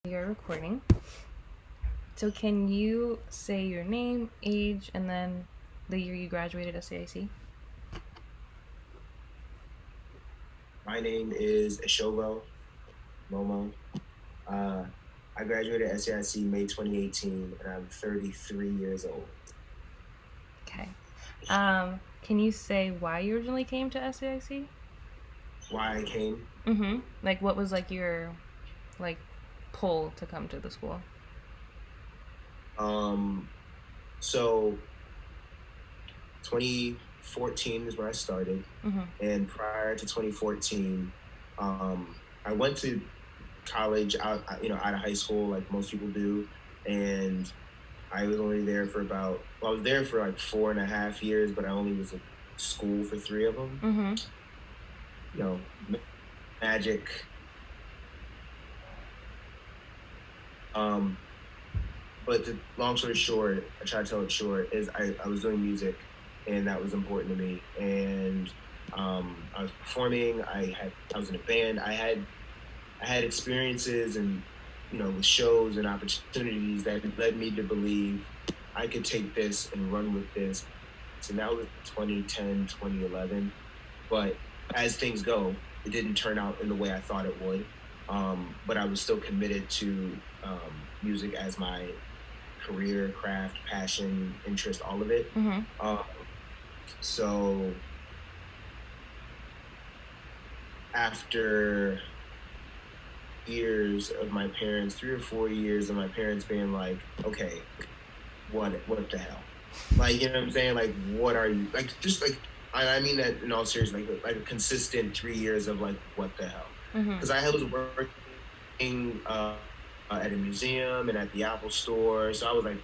You're recording. So can you say your name, age, and then the year you graduated SAIC? My name is Eshovo, Momo. I graduated SAIC May 2018, and I'm 33 years old. Okay. Can you say why you originally came to SAIC? Why I came? Mm-hmm. Like, what was like your pull to come to the school? So 2014 is where I started, Mm-hmm. and prior to 2014, I went to college out of high school like most people do, and I was only there for I was there for like 4.5 years, but I only was at school for 3 of them. Mm-hmm. You know, magic. Um, but the long story short, I try to tell it short, is I was doing music, and that was important to me. And I was performing. I was in a band. I had experiences and with shows and opportunities that led me to believe I could take this and run with this. And that was 2010, 2011. But as things go, it didn't turn out in the way I thought it would. But I was still committed to music as my career, craft, passion, interest, all of it. Mm-hmm. So after years of my parents, 3 or 4 years of my parents being like, okay, what the hell? Like, you know what I'm saying? Like, what are you, like, just like, I mean that in all seriousness, like a consistent 3 years of like, what the hell? Mm-hmm. Because I was working at a museum and at the Apple store. So I was like,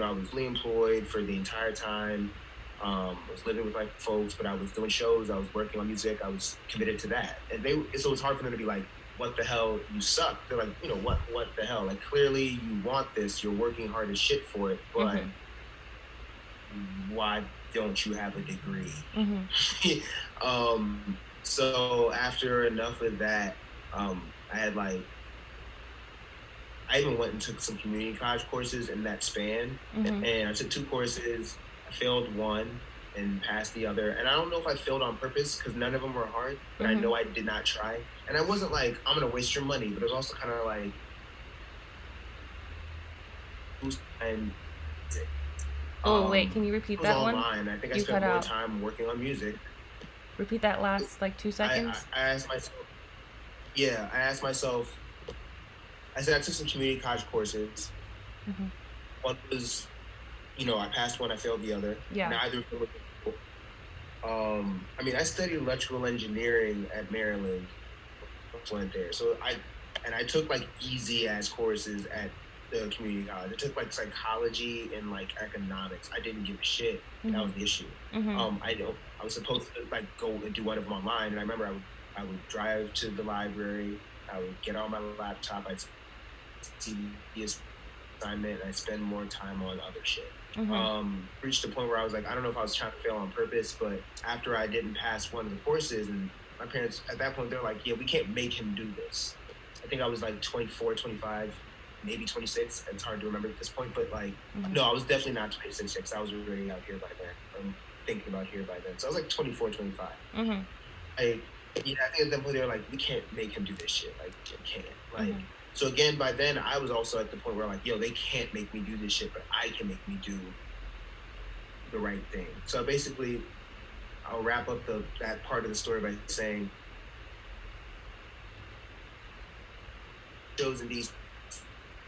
I was fully employed for the entire time. I was living with my folks, but I was doing shows. I was working on music. I was committed to that. And so it's hard for them to be like, what the hell, you suck. They're like, what the hell? Like, clearly you want this. You're working hard as shit for it, but why don't you have a degree? Mm-hmm. So after enough of that, I had like, I even went and took some community college courses in that span. Mm-hmm. And I took 2 courses. I failed one and passed the other. And I don't know if I failed on purpose because none of them were hard, but I know I did not try. And I wasn't like, I'm going to waste your money, but it was also kind of like, and Wait, can you repeat it was that one? online. I think I You spent cut more out. time working on music. Repeat that last 2 seconds. I asked myself, yeah, I asked myself, I said I took some community college courses. Mm-hmm. One was, I passed one, I failed the other. Yeah. Neither of them were difficult. I mean, I studied electrical engineering at Maryland. Went there, so I took like easy ass courses at the community college. I took like psychology and like economics. I didn't give a shit. Mm-hmm. That was the issue. Mm-hmm. I know I was supposed to like go and do one of them online, and I remember I would drive to the library. I would get on my laptop. I'd see the assignment, and I spend more time on other shit. Reached a point where I was like, I don't know if I was trying to fail on purpose, but after I didn't pass one of the courses, and my parents at that point, they're like, yeah, we can't make him do this. I think I was like 24, 25, maybe 26. It's hard to remember at this point, but like, no, I was definitely not 26, because I was already out here by then. Thinking about here by then. So I was like 24, 25. I think at that point they were like, we can't make him do this shit. Like, we can't. Like, so again, by then I was also at the point where like, yo, they can't make me do this shit, but I can make me do the right thing. So basically, I'll wrap up that part of the story by saying, shows in DC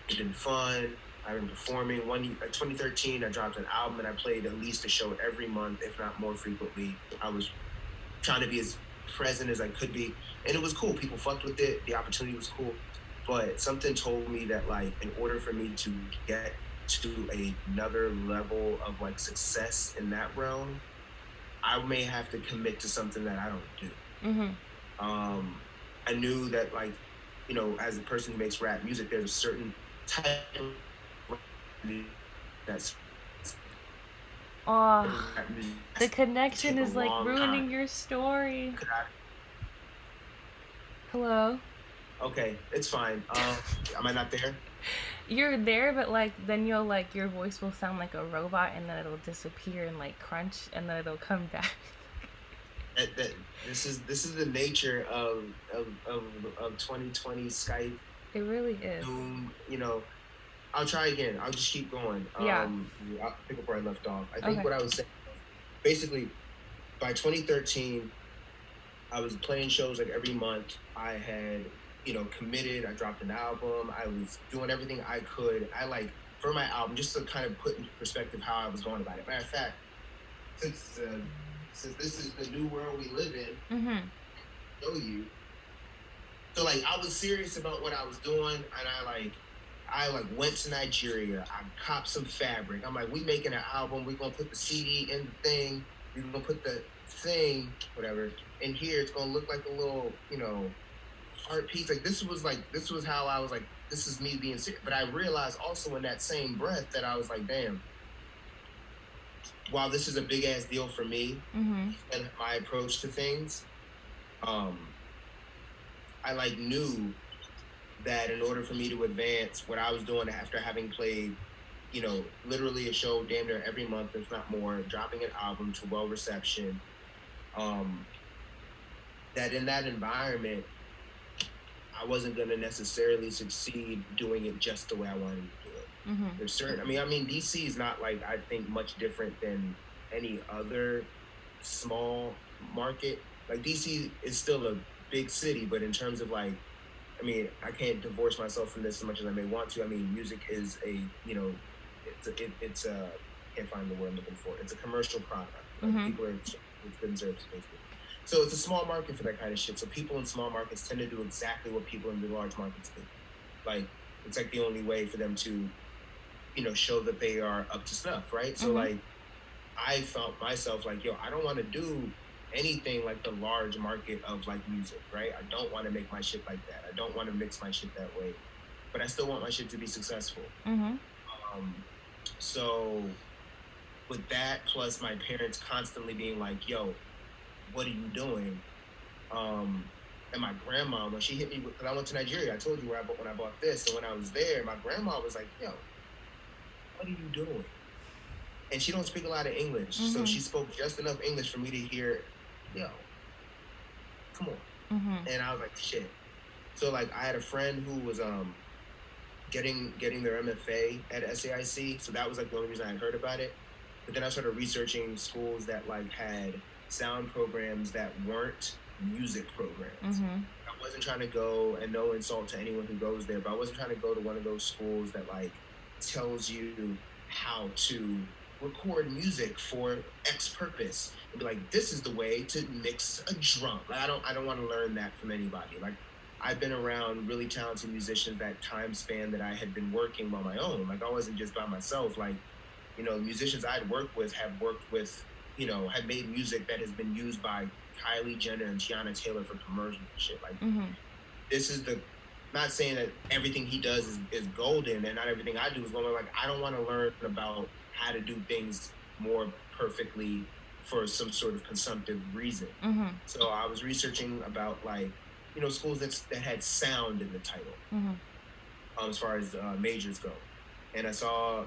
have been fun. I've been performing. 2013, I dropped an album and I played at least a show every month, if not more frequently. I was trying to be as present as I could be, and it was cool. People fucked with it. The opportunity was cool, but something told me that like, in order for me to get to another level of like success in that realm, I may have to commit to something that I don't do. I knew that like, as a person who makes rap music, there's a certain type of that's the connection is like ruining your story. Hello? Okay, it's fine. Am I not there? You're there, but like then you'll like your voice will sound like a robot, and then it'll disappear and like crunch, and then it'll come back. That this is the nature of 2020 Skype, It really is. Zoom. I'll try again. I'll just keep going. Yeah. I'll pick up where I left off. I think Okay. what I was saying was basically by 2013, I was playing shows like every month. I had, committed. I dropped an album. I was doing everything I could. I like for my album, just to kind of put into perspective how I was going about it. Matter of fact, since since this is the new world we live in, Mm-hmm. show you. So like I was serious about what I was doing, and I went to Nigeria. I copped some fabric. I'm like, we making an album. We're gonna put the CD in the thing. We're gonna put the thing, whatever, in here. It's gonna look like a little, art piece. This was how I was like, this is me being serious. But I realized also in that same breath that I was like, damn, while this is a big ass deal for me Mm-hmm. and my approach to things, um, I like knew that in order for me to advance what I was doing after having played, literally a show damn near every month, if not more, dropping an album to well reception, um, that in that environment, I wasn't going to necessarily succeed doing it just the way I wanted to do it. Mm-hmm. There's certain, DC is not like, I think, much different than any other small market. Like, DC is still a big city, but in terms of like, I can't divorce myself from this as much as I may want to. Music is it's a, can't find the word I'm looking for. It's a commercial product. Like, Mm-hmm. people are with good and service, basically. So it's a small market for that kind of shit. So people in small markets tend to do exactly what people in the large markets do. Like, it's like the only way for them to, show that they are up to snuff, right? So Mm-hmm. like, I felt myself like, yo, I don't want to do anything like the large market of like music, right? I don't want to make my shit like that. I don't want to mix my shit that way, but I still want my shit to be successful. Mm-hmm. Um, so with that, plus my parents constantly being like, yo, what are you doing? And my grandma, when she hit me, because I went to Nigeria, I told you when I bought this. So when I was there, my grandma was like, yo, what are you doing? And she don't speak a lot of English. Mm-hmm. So she spoke just enough English for me to hear, yo, come on. Mm-hmm. And I was like, shit. So like I had a friend who was getting their MFA at SAIC. So that was like the only reason I had heard about it. But then I started researching schools that like had sound programs that weren't music programs. Mm-hmm. I wasn't trying to go, and no insult to anyone who goes there, but I wasn't trying to go to one of those schools that like tells you how to record music for X purpose and be like, this is the way to mix a drum. Like I don't want to learn that from anybody. Like I've been around really talented musicians that time span that I had been working on my own. Like I wasn't just by myself. Like, musicians I'd worked with have worked with, had made music that has been used by Kylie Jenner and Tiana Taylor for commercials and shit. Like Mm-hmm. this is the, not saying that everything he does is golden and not everything I do is golden. Like I don't want to learn about how to do things more perfectly for some sort of consumptive reason. Mm-hmm. So I was researching about like, schools that had sound in the title, as far as majors go. And I saw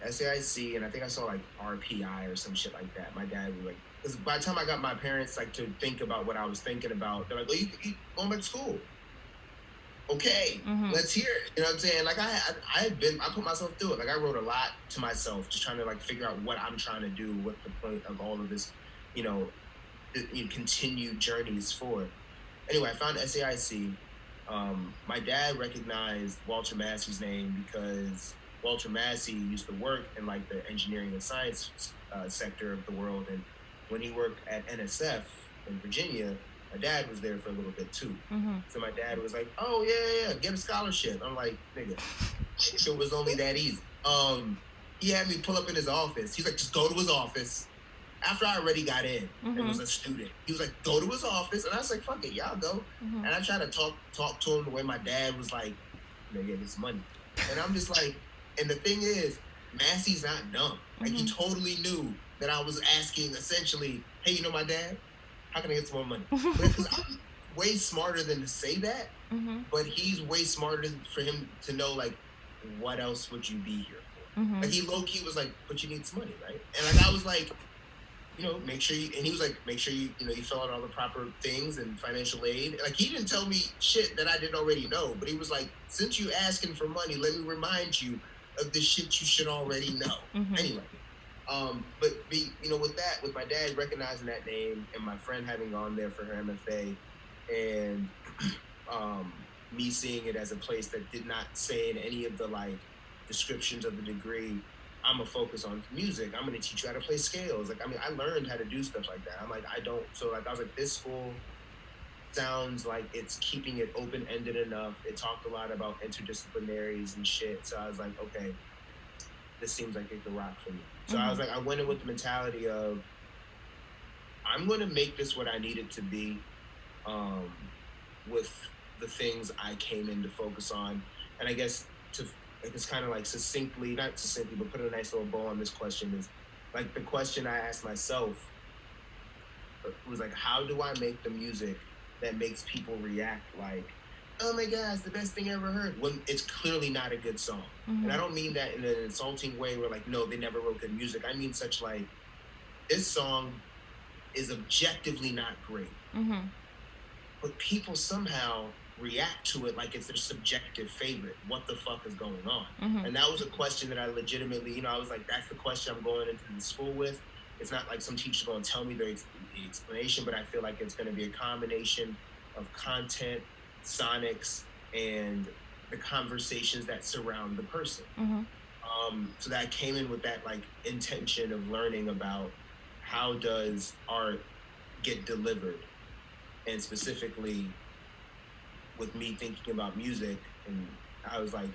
SAIC, and I think I saw like RPI or some shit like that. My dad was like, because by the time I got my parents like to think about what I was thinking about, they're like, "Oh, you going back to school? Okay, let's hear it." You know what I'm saying? Like I put myself through it. Like I wrote a lot to myself, just trying to like figure out what I'm trying to do, what the point of all of this, continued journey is for. Anyway, I found SAIC. My dad recognized Walter Massey's name because Walter Massey used to work in like the engineering and science sector of the world, and when he worked at NSF in Virginia, my dad was there for a little bit too. So my dad was like, "Oh yeah, get a scholarship." I'm like, "Nigga, it was only that easy." He had me pull up in his office. He's like, "Just go to his office." After I already got in and was a student, he was like, "Go to his office," and I was like, "Fuck it, y'all go." And I tried to talk to him the way my dad was like, "Nigga, this money," and I'm just like, and the thing is, Massey's not dumb. Like he totally knew that I was asking essentially, "Hey, my dad, how can I get some more money?" way smarter than to say that, Mm-hmm. but he's way smarter for him to know, like, what else would you be here for? Mm-hmm. Like, he low-key was like, but you need some money, right? And, like, I was like, make sure you, and he was like, make sure you fill out all the proper things and financial aid. Like, he didn't tell me shit that I didn't already know, but he was like, since you asking for money, let me remind you of the shit you should already know. Mm-hmm. Anyway, but with that, with my dad recognizing that name and my friend having gone there for her MFA, and me seeing it as a place that did not say in any of the like descriptions of the degree, I'm gonna focus on music. I'm gonna teach you how to play scales. Like, I mean, I learned how to do stuff like that. I'm like, I don't. So like, I was like, this school sounds like it's keeping it open ended enough. It talked a lot about interdisciplinaries and shit. So I was like, okay, this seems like it could rock for me. So I was like, I went in with the mentality of, I'm gonna make this what I need it to be, with the things I came in to focus on. And I guess it's kind of like succinctly, not succinctly, but put a nice little bow on this question is, like, the question I asked myself was like, how do I make the music that makes people react like, oh my God, it's the best thing I ever heard, when it's clearly not a good song. And I don't mean that in an insulting way where like, no, they never wrote good music. I mean such like, this song is objectively not great. But people somehow react to it like it's their subjective favorite. What the fuck is going on? And that was a question that I legitimately, I was like, that's the question I'm going into the school with. It's not like some teacher's going to tell me the explanation, but I feel like it's going to be a combination of content, sonics, and the conversations that surround the person. So that I came in with that like intention of learning about how does art get delivered, and specifically with me thinking about music, and I was like,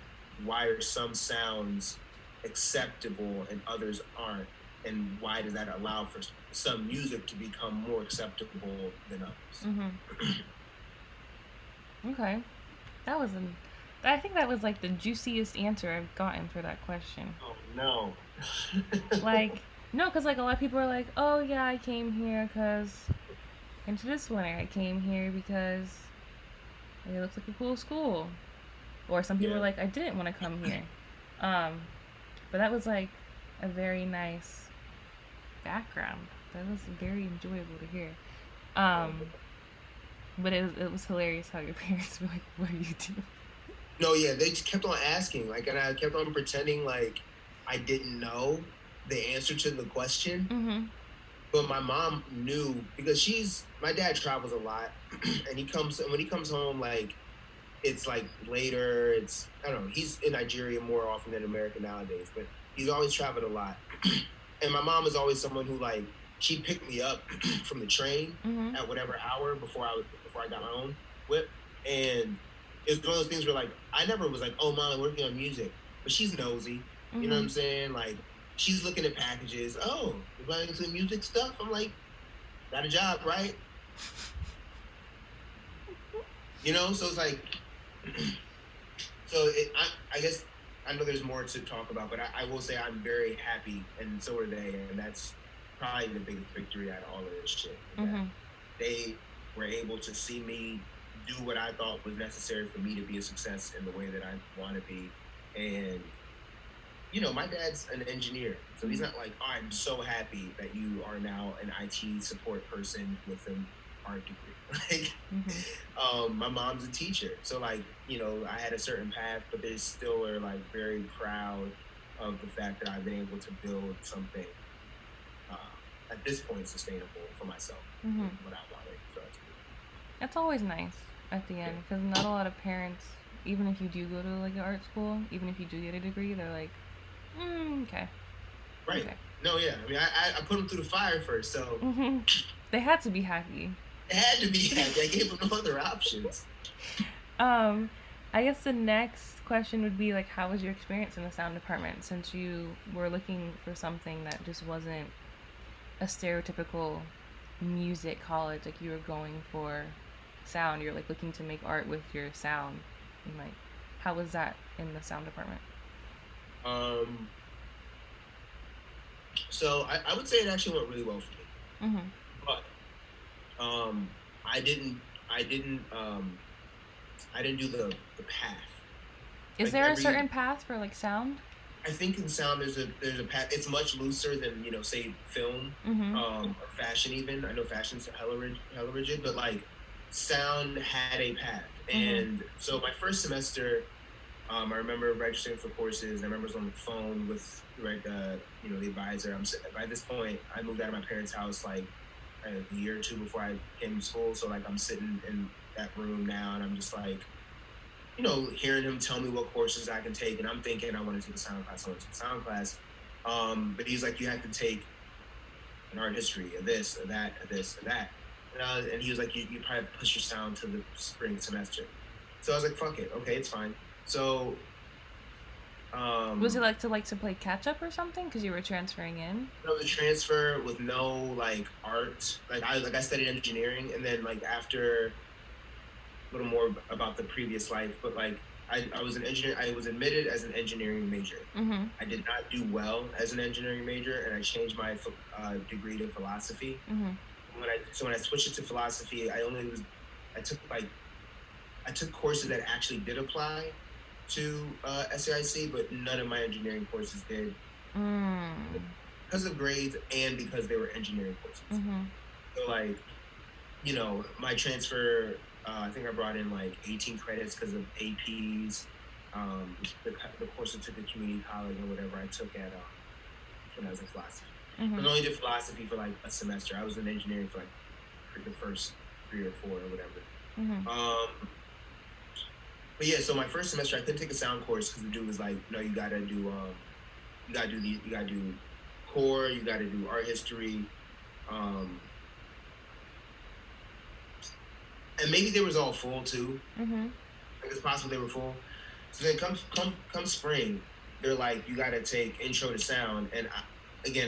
why are some sounds acceptable and others aren't? And why does that allow for some music to become more acceptable than others? Okay. I think that was like the juiciest answer I've gotten for that question. Oh, no. Like, no, because like a lot of people are like, oh yeah, I came here because into this winter. I came here because it looks like a cool school. Or some people are like, I didn't want to come here. But that was like a very nice background. That was very enjoyable to hear. But it was hilarious how your parents were like, what do you do? No, yeah, they just kept on asking, like, and I kept on pretending like I didn't know the answer to the question. But my mom knew, because my dad travels a lot, and when he comes home, like, it's like later, I don't know, he's in Nigeria more often than America nowadays, but he's always traveled a lot. And my mom is always someone who, like, she'd pick me up from the train at whatever hour before I got my own whip. And it's one of those things where, like, I never was like, oh, Mom, I'm working on music. But she's nosy. You know what I'm saying? Like, she's looking at packages. Oh, you're buying some music stuff? I'm like, got a job, right? So it's like, I guess, I know there's more to talk about, but I will say I'm very happy, and so are they, and that's probably the biggest victory out of all of this shit. They were able to see me do what I thought was necessary for me to be a success in the way that I want to be. And my dad's an engineer, so he's not like, oh, I'm so happy that you are now an IT support person with an art degree. Like, my mom's a teacher, so like, I had a certain path, but they still are like very proud of the fact that I've been able to build something at this point sustainable for myself without wanting. So that's always nice at the end, because not a lot of parents, even if you do go to like an art school, even if you do get a degree, they're like, okay. Right. Okay. No, yeah. I mean, I put them through the fire first, so they had to be happy. They had to be happy. I gave them no other options. I guess the next question would be like, how was your experience in the sound department, since you were looking for something that just wasn't a stereotypical music college? Like, you were going for sound. You're like looking to make art with your sound. And like, how was that in the sound department? So I would say it actually went really well for me. But I didn't I didn't I didn't do the path. Is Like there a certain path for like sound? I think in sound there's a path. It's much looser than say film, or fashion even. I know fashion's hella rigid, but like sound had a path. And so my first semester, I remember registering for courses. I remember I was on the phone with the advisor. By this point, I moved out of my parents' house like a year or two before I came to school. So like I'm sitting in that room now, and I'm just like, hearing him tell me what courses I can take, and I'm thinking I want to take a sound class. I want to take a sound class. But he's like, you have to take an art history, a this, a that, a this, a that. And he was like, you probably have to push your sound to the spring semester. So I was like, fuck it. Okay, it's fine. So was it like to play catch up or something because you were transferring in? It was a transfer with no like art. I studied engineering, and then like after a little more about the previous life, but like I was an engineer. I was admitted as an engineering major. I did not do well as an engineering major, and I changed my degree to philosophy. When I switched it to philosophy, I took courses that actually did apply to SAIC, but none of my engineering courses did because of grades and because they were engineering courses. So like, my transfer. I think I brought in like 18 credits because of APs. The course I took at community college or whatever I took at when I was in philosophy. I only did philosophy for like a semester. I was in engineering for like the first 3 or 4 or whatever. But yeah, so my first semester I couldn't take a sound course because the dude was like, no, you gotta do core, you gotta do art history. And maybe they was all full too. Like it's possible they were full. So then come spring, they're like, you gotta take intro to sound. And I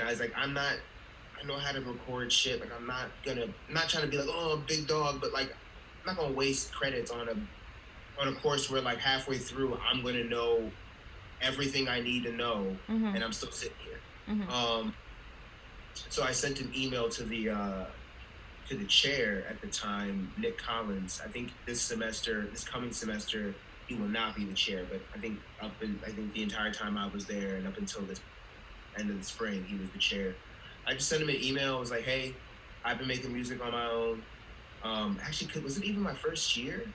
was like, I know how to record shit. Like I'm not trying to be like, oh, big dog, but like I'm not gonna waste credits on a course where like halfway through I'm gonna know everything I need to know, and I'm still sitting here. So I sent an email to the chair at the time, Nick Collins. I think this coming semester, he will not be the chair, but I think the entire time I was there and up until this end of the spring, he was the chair. I just sent him an email. I was like, hey, I've been making music on my own. Actually, was it even my first year?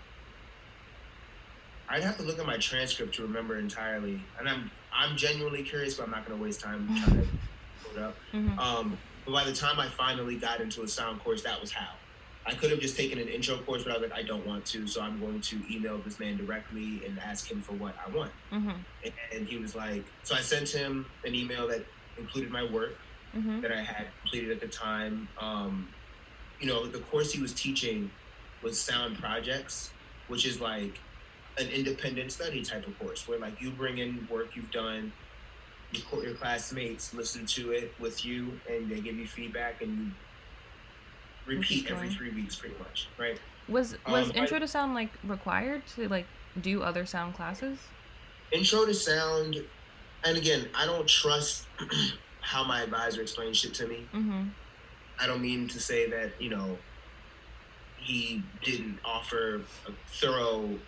I'd have to look at my transcript to remember entirely. And I'm genuinely curious, but I'm not going to waste time trying to pull it up. But by the time I finally got into a sound course, that was how. I could have just taken an intro course, but I was like, I don't want to, so I'm going to email this man directly and ask him for what I want. And he was like, so I sent him an email that included my work that I had completed at the time. The course he was teaching was sound projects, which is like an independent study type of course where like you bring in work you've done, your classmates listen to it with you, and they give you feedback, and you repeat every 3 weeks pretty much, right? Was intro to sound like required to like do other sound classes? Intro to sound, and again, I don't trust how my advisor explains shit to me. I don't mean to say that he didn't offer a thorough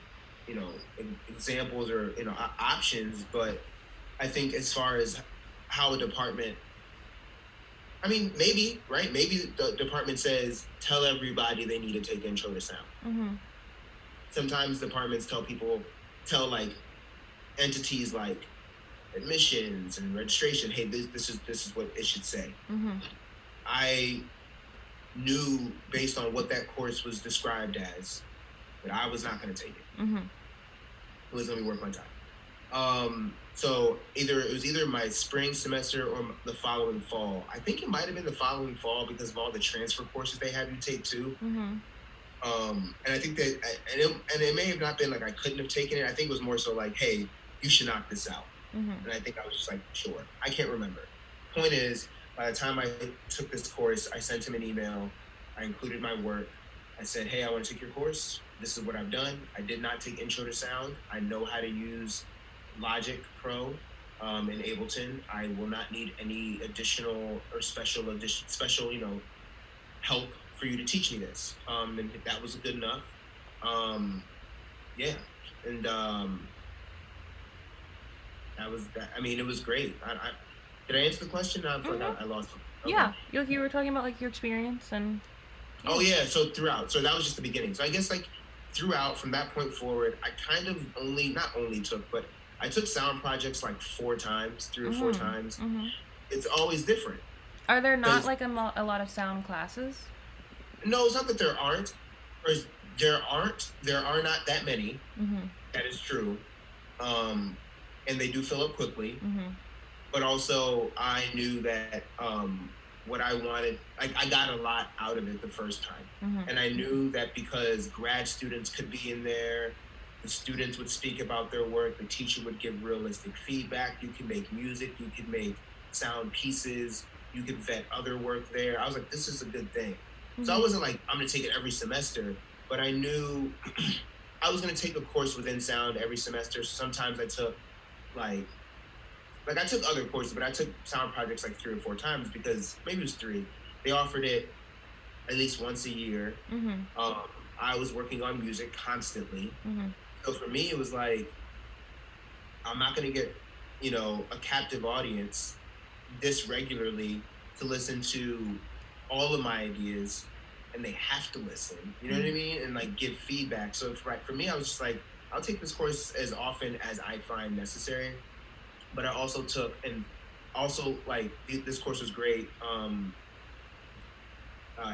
examples or options, but I think as far as how a department, I mean, maybe, right? Maybe the department says, tell everybody they need to take intro to sound. Sometimes departments tell like entities like admissions and registration, hey, this is what it should say. I knew based on what that course was described as that I was not going to take it. It was going to be worth my time. So it was either my spring semester or the following fall. I think it might have been the following fall because of all the transfer courses they have you take too. And I think that, and it may have not been like I couldn't have taken it. I think it was more so like, hey, you should knock this out. And I think I was just like, sure. I can't remember. Point is, by the time I took this course, I sent him an email. I included my work. I said, hey, I want to take your course. This is what I've done. I did not take Intro to Sound. I know how to use Logic Pro in Ableton. I will not need any additional or special help for you to teach me this. And that was good enough. Yeah. And that was that. I mean, it was great. Did I answer the question? I Mhm. forgot. I lost it. Okay. Yeah, you were talking about like your experience and. Yeah. Oh yeah. So throughout. So that was just the beginning. So I guess like throughout from that point forward, I kind of not only took, but I took sound projects like 4 times, 3 or 4 times. Mhm. It's always different. Are there not Because like a lot of sound classes? no, it's not that there aren't. Or there aren't. There are not that many. Mhm. That is true. Um, and they do fill up quickly. Mhm. But also, I knew that what I wanted, like I got a lot out of it the first time, Mhm. and I knew that because grad students could be in there, the students would speak about their work, the teacher would give realistic feedback. You can make music, you can make sound pieces, you could vet other work there. I was like, this is a good thing. So I Mhm. wasn't like, I'm gonna take it every semester, but I knew I was gonna take a course within sound every semester. Sometimes I took like I took other courses, but I took sound projects like 3 or 4 times because maybe it was three. They offered it at least once a year. Mhm. Um, I was working on music constantly, Mhm. so for me it was like I'm not gonna get a captive audience this regularly to listen to all of my ideas, and they have to listen. You know what I Mhm. mean? And like give feedback. So for me, I was just like, I'll take this course as often as I find necessary. But I also took and also like this course was great.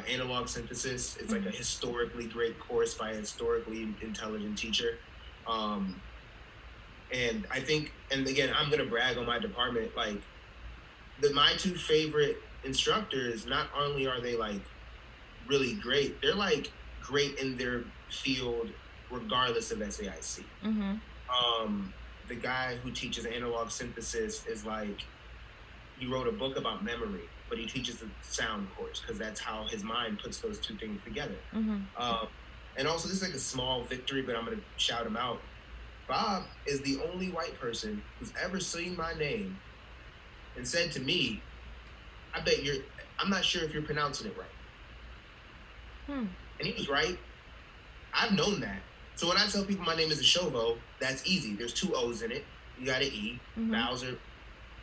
Analog synthesis. It's like a Mhm. historically great course by a historically intelligent teacher. Um, and I think, and again, I'm gonna brag on my department. Like my two favorite instructors, not only are they like really great, they're like great in their field, regardless of SAIC. Mhm. Um, the guy who teaches analog synthesis is like he wrote a book about memory, but he teaches the sound course because that's how his mind puts those two things together. Mhm. Um, and also, this is like a small victory, but I'm gonna shout him out. Bob is the only white person who's ever seen my name and said to me, "I bet you're. I'm not sure if you're pronouncing it right." Hmm. And he was right. I've known that. So when I tell people my name is Eshovo, that's easy. There's 2 O's in it. You got an E. Mhm.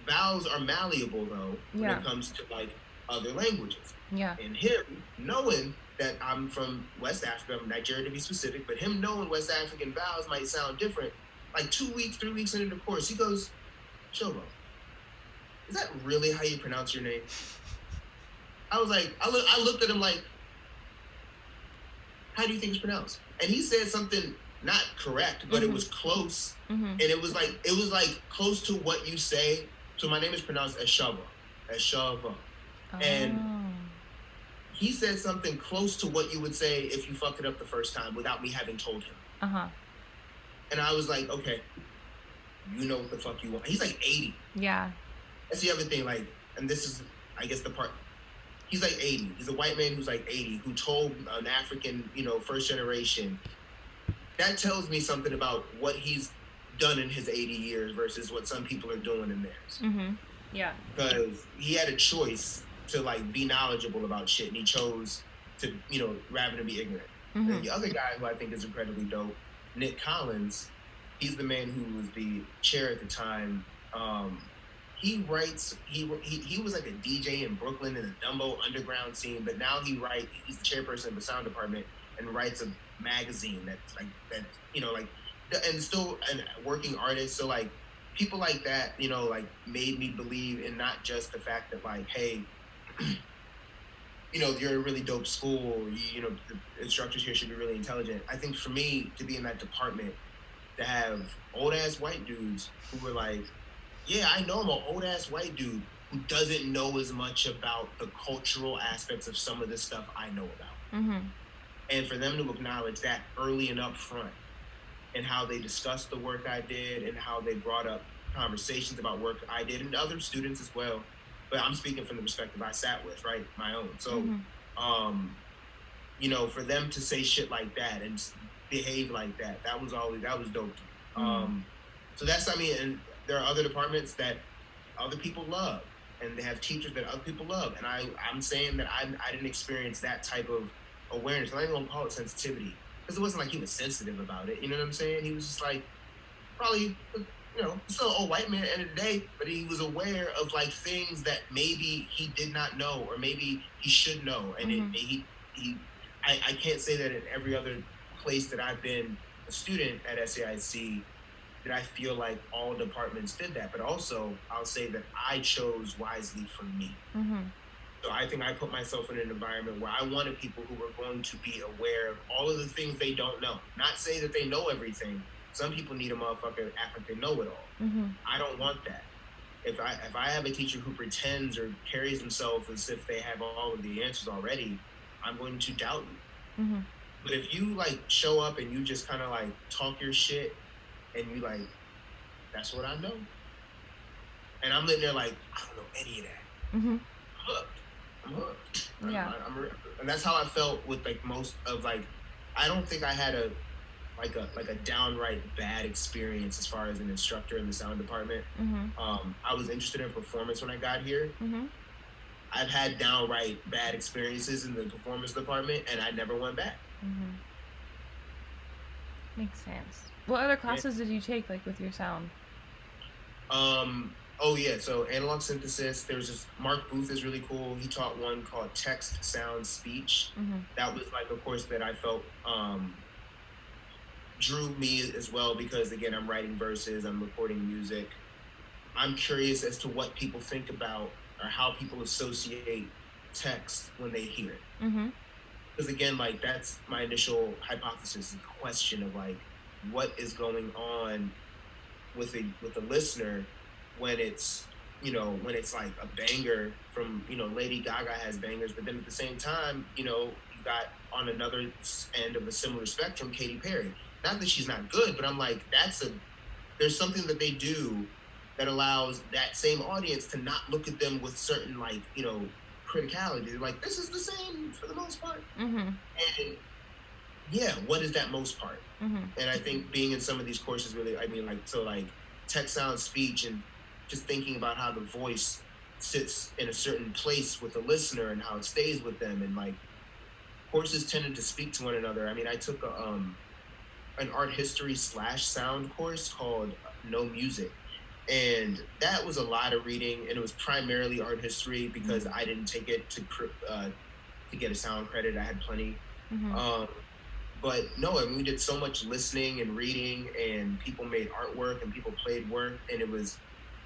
Vowels are malleable though when Yeah. it comes to like other languages. Yeah. And him knowing that I'm from West Africa, I'm Nigeria to be specific, but him knowing West African vowels might sound different. Like 2 weeks, 3 weeks into the course, he goes, "Shovo, is that really how you pronounce your name?" I was like, I looked at him like, "How do you think it's pronounced?" And he said something not correct, but it Mhm. was close, Mhm. and it was like close to what you say. So my name is pronounced Eshovo, Eshovo, and Oh. he said something close to what you would say if you fucked it up the first time without me having told him. Uh huh. And I was like, okay, you know what the fuck you want. He's like 80. Yeah. That's the other thing. Like, and this is, I guess, the part. He's like 80. He's a white man who's like 80 who told an African, first generation. That tells me something about what he's done in his 80 years versus what some people are doing in theirs. Mhm. Yeah. Because he had a choice to like be knowledgeable about shit, and he chose to, rather than be ignorant. And Mhm. the other guy who I think is incredibly dope, Nick Collins, he's the man who was the chair at the time. He writes. He was like a DJ in Brooklyn in the Dumbo underground scene, but now he's the chairperson of the sound department and writes a magazine that's like that. Like and still a working artist. So like people like that, like made me believe in not just the fact that like, hey, you're a really dope school. The instructors here should be really intelligent. I think for me to be in that department, to have old ass white dudes who were like, yeah, I know I'm an old ass white dude who doesn't know as much about the cultural aspects of some of the stuff I know about. Mhm. And for them to acknowledge that early and up front and how they discussed the work I did and how they brought up conversations about work I did and other students as well. But I'm speaking from the perspective I sat with, right? My own. So, Mhm. um, for them to say shit like that and behave like that, that was dope to me. Mhm. So that's, I mean, and there are other departments that other people love. and they have teachers that other people love. And I'm saying that I didn't experience that type of awareness. And I ain't gonna call it sensitivity because it wasn't like he was sensitive about it. You know what I'm saying? He was just like probably, still an old white man at the end of the day, but he was aware of like things that maybe he did not know or maybe he should know. And I can't say that in every other place that I've been a student at SAIC that I feel like all departments did that, but also I'll say that I chose wisely for me. So I think I put myself in an environment where I wanted people who were going to be aware of all of the things they don't know. Not say that they know everything. Some people need a motherfucker to act like they know it all. I don't want that. If I have a teacher who pretends or carries themselves as if they have all of the answers already, I'm going to doubt you. But if you like show up and you just kind of like talk your shit and you like, that's what I know. And I'm living there like, I don't know any of that. I'm hooked. Yeah. And that's how I felt with like most of like, I don't think I had a downright bad experience as far as an instructor in the sound department. I was interested in performance when I got here. I've had downright bad experiences in the performance department, and I never went back. Makes sense. What other classes did you take, like, with your sound? Oh yeah, so analog synthesis. There's this Mark Booth is really cool. He taught one called text, sound, speech. That was like a course that I felt drew me as well because again, I'm writing verses, I'm recording music. I'm curious as to what people think about or how people associate text when they hear it. Because again, like that's my initial hypothesis, question of like what is going on with the listener when it's when it's like a banger from Lady Gaga has bangers, but then at the same time you got on another end of a similar spectrum Katy Perry. Not that she's not good, but I'm like there's something that they do that allows that same audience to not look at them with certain like criticality. They're like, this is the same for the most part. And yeah, what is that most part? And I think being in some of these courses really, I mean, like, so like text, sound, speech, and just thinking about how the voice sits in a certain place with the listener and how it stays with them, and like courses tended to speak to one another. I mean, I took an art history / sound course called No Music, and that was a lot of reading, and it was primarily art history because I didn't take it to get a sound credit. I had plenty. But no, I mean, we did so much listening and reading, and people made artwork and people played work. And it was,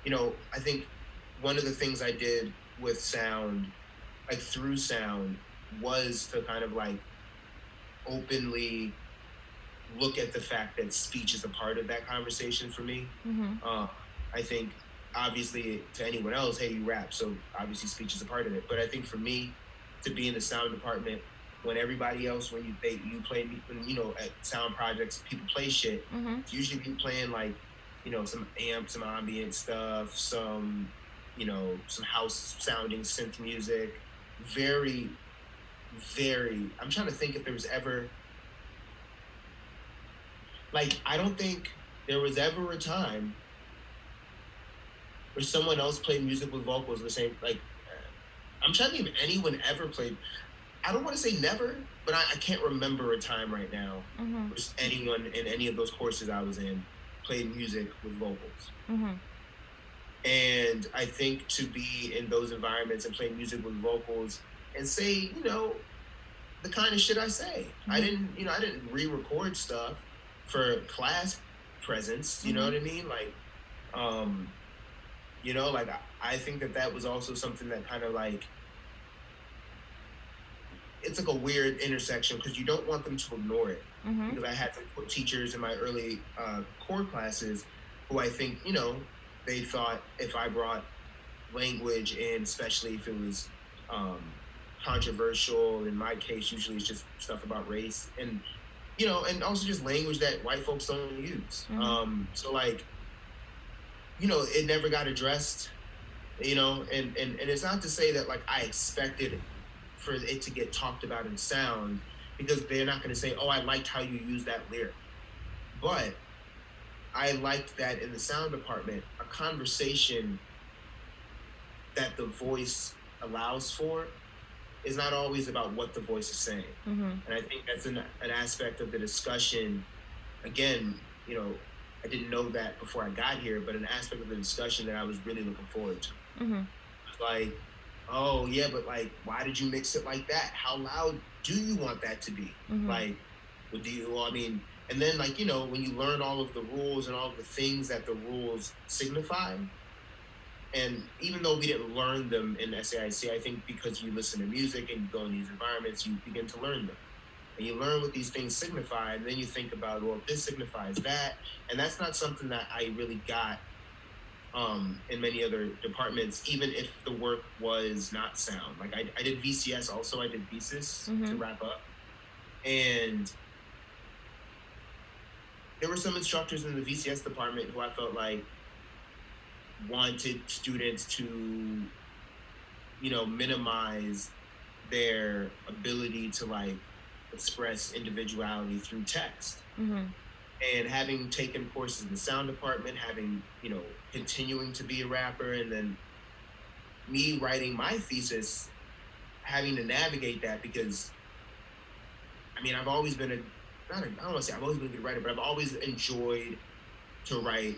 I think one of the things I did with sound, like through sound, was to kind of like openly look at the fact that speech is a part of that conversation for me. I think obviously to anyone else, hey, you rap, so obviously speech is a part of it. But I think for me to be in the sound department, when everybody else, when you play, at sound projects, people play shit. It's usually people playing like, some amp, some ambient stuff, some house sounding synth music. Very, very. I'm trying to think if there was ever. Like, I don't think there was ever a time where someone else played music with vocals the same. Like, I'm trying to think if anyone ever played. I don't want to say never, but I can't remember a time right now where anyone in any of those courses I was in played music with vocals. And I think to be in those environments and play music with vocals and say, the kind of shit I say. I didn't re-record stuff for class presence. You know what I mean? Like, like I think that was also something that kind of like, it's like a weird intersection because you don't want them to ignore it. Because I had some teachers in my early core classes who I think, they thought if I brought language in, especially if it was controversial, in my case, usually it's just stuff about race and, and also just language that white folks don't use. So like, it never got addressed, and it's not to say that like I expected for it to get talked about in sound, because they're not going to say, oh, I liked how you used that lyric. But I liked that in the sound department, a conversation that the voice allows for is not always about what the voice is saying. And I think that's an aspect of the discussion. Again, I didn't know that before I got here, but an aspect of the discussion that I was really looking forward to. Like, oh yeah, but like, why did you mix it like that? How loud do you want that to be? Like, and then like, when you learn all of the rules and all of the things that the rules signify, and even though we didn't learn them in SAIC, I think because you listen to music and you go in these environments, you begin to learn them. And you learn what these things signify, and then you think about, well, this signifies that. And that's not something that I really got in many other departments, even if the work was not sound. Like I did VCS also, I did thesis to wrap up. And there were some instructors in the VCS department who I felt like wanted students to, minimize their ability to like express individuality through text. And having taken courses in the sound department, having, continuing to be a rapper, and then me writing my thesis, having to navigate that, because I've always been I don't want to say I've always been a good writer, but I've always enjoyed to write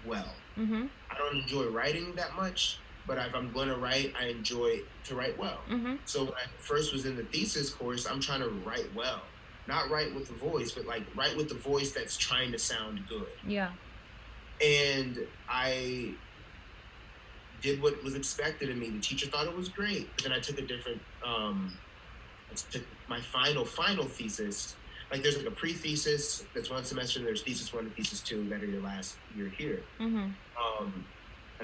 well. I don't enjoy writing that much, but if I'm going to write, I enjoy to write well. So when I first was in the thesis course, I'm trying to write well. Not write with the voice, but like write with the voice that's trying to sound good. Yeah. And I did what was expected of me. The teacher thought it was great. But then I took a different, I took my final thesis. Like there's like a pre-thesis that's one semester, and there's thesis 1 and thesis 2 that are your last year here. And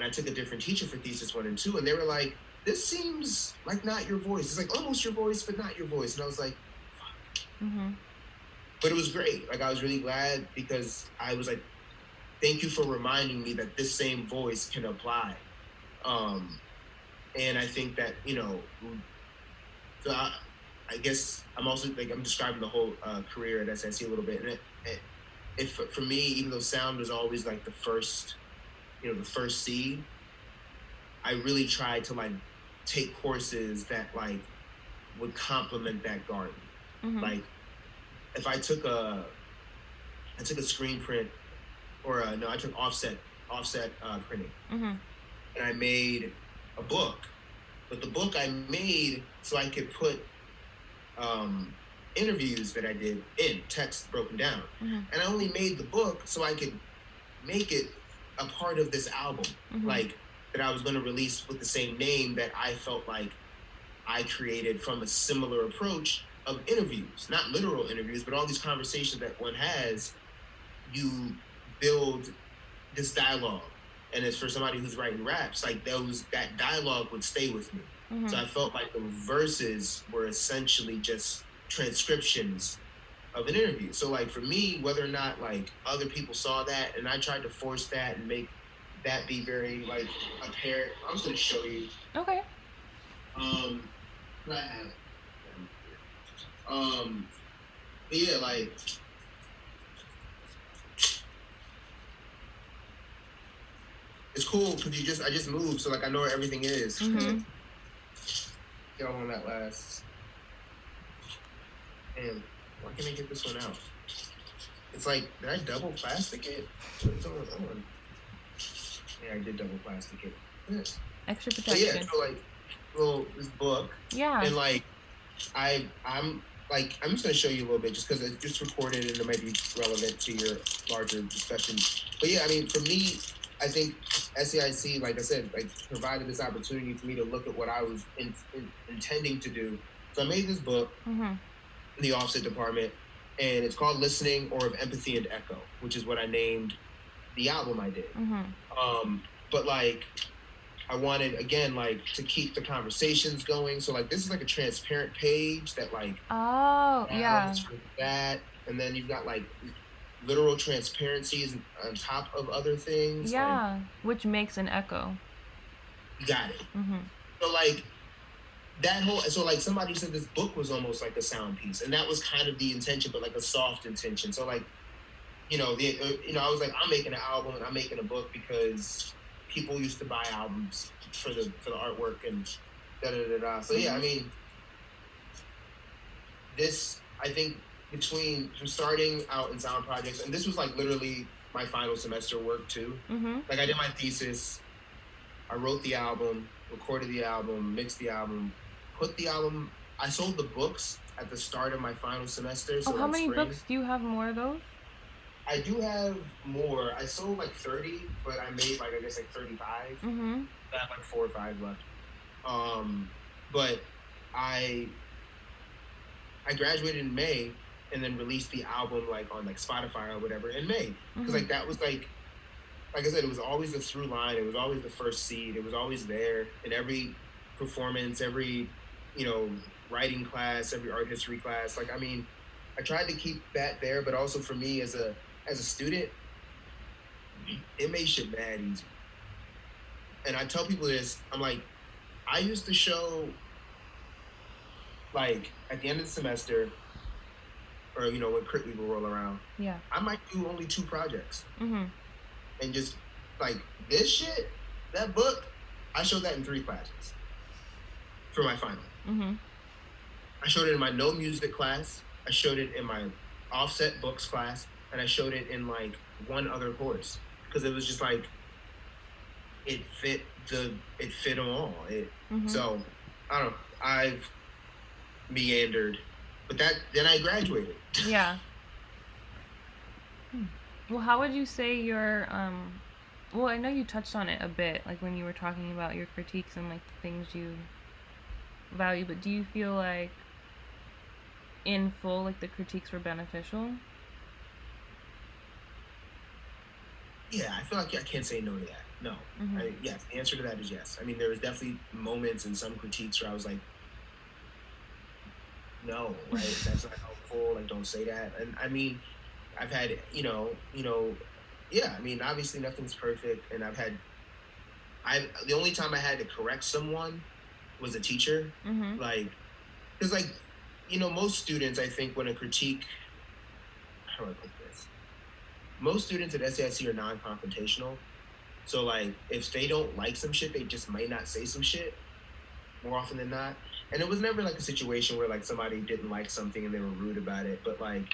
I took a different teacher for thesis 1 and 2, and they were like, this seems like not your voice. It's like almost your voice, but not your voice. And I was like, fuck. But it was great. Like I was really glad, because I was like, thank you for reminding me that this same voice can apply. And I think that, so I guess I'm also like, I'm describing the whole career at SIC a little bit. And for me, even though sound was always like the first seed, I really tried to like take courses that like would complement that garden. Like if I took a screen print, or I took offset printing, and I made a book. But the book I made so I could put interviews that I did in text broken down. And I only made the book so I could make it a part of this album, like that I was going to release with the same name that I felt like I created from a similar approach of interviews, not literal interviews, but all these conversations that one has. You build this dialogue, and it's for somebody who's writing raps, like that dialogue would stay with me. So I felt like the verses were essentially just transcriptions of an interview. So like for me, whether or not like other people saw that, and I tried to force that and make that be very like apparent. I'm just gonna show you. Okay. What I have. But yeah, like it's cool because I just moved, so like I know where everything is. Get on that last. And why can't I get this one out? It's like, did I double plastic it? What's going on? Yeah, I did double plastic it. Yeah. Extra protection. Yeah, so like, well, this book. Yeah. And like, I'm just gonna show you a little bit just because it's just recorded and it might be relevant to your larger discussion. But yeah, I mean, for me, I think SAIC, like I said, like provided this opportunity for me to look at what I was intending to do. So I made this book in the offset department, and it's called Listening, or of Empathy and Echo, which is what I named the album I did. But like, I wanted, again, like to keep the conversations going. So like, this is like a transparent page that like, that, and then you've got like literal transparencies on top of other things. Yeah, like, which makes an echo. You got it. So like that whole, so like somebody said this book was almost like a sound piece, and that was kind of the intention, but like a soft intention. So like, I was like, I'm making an album and I'm making a book because, people used to buy albums for the artwork and da da da da. So yeah, I mean, this, I think, from starting out in sound projects, and this was like literally my final semester work too. Like I did my thesis, I wrote the album, recorded the album, mixed the album, put the album. I sold the books at the start of my final semester. So how like many spring. books do you have? More of those? I do have more. I sold like 30, but I made like I guess like 35. I have like 4 or 5 left. But I graduated in May and then released the album like on like Spotify or whatever in May, because like that was like I said, it was always the through line. It was always the first seed. It was always there in every performance, every, writing class, every art history class. Like, I mean, I tried to keep that there, but also for me as a student, it made shit mad easy. And I tell people this, I'm like, I used to show, like, at the end of the semester, or, when Crit Week will roll around, I might do only 2 projects. And just, like, this shit, that book, I showed that in 3 classes for my final. I showed it in my no music class, I showed it in my offset books class, and I showed it in, like, 1 other course. Because it was just, like, it fit them all. So, I don't know, I've meandered. But then I graduated. Yeah. Well, how would you say your well, I know you touched on it a bit, like when you were talking about your critiques and like the things you value, but do you feel like in full like the critiques were beneficial? Yeah, I feel like I can't say no to that. No. Yes, the answer to that is yes. I mean, there was definitely moments in some critiques where I was like, no, right? That's not helpful. Like, don't say that. And I mean, I've had, yeah, I mean, obviously nothing's perfect. And the only time I had to correct someone was a teacher. Like, because like, most students, I think when a critique, how do I put this? Most students at SAIC are non-confrontational. So like, if they don't like some shit, they just might not say some shit more often than not. And it was never like a situation where like somebody didn't like something and they were rude about it. But like,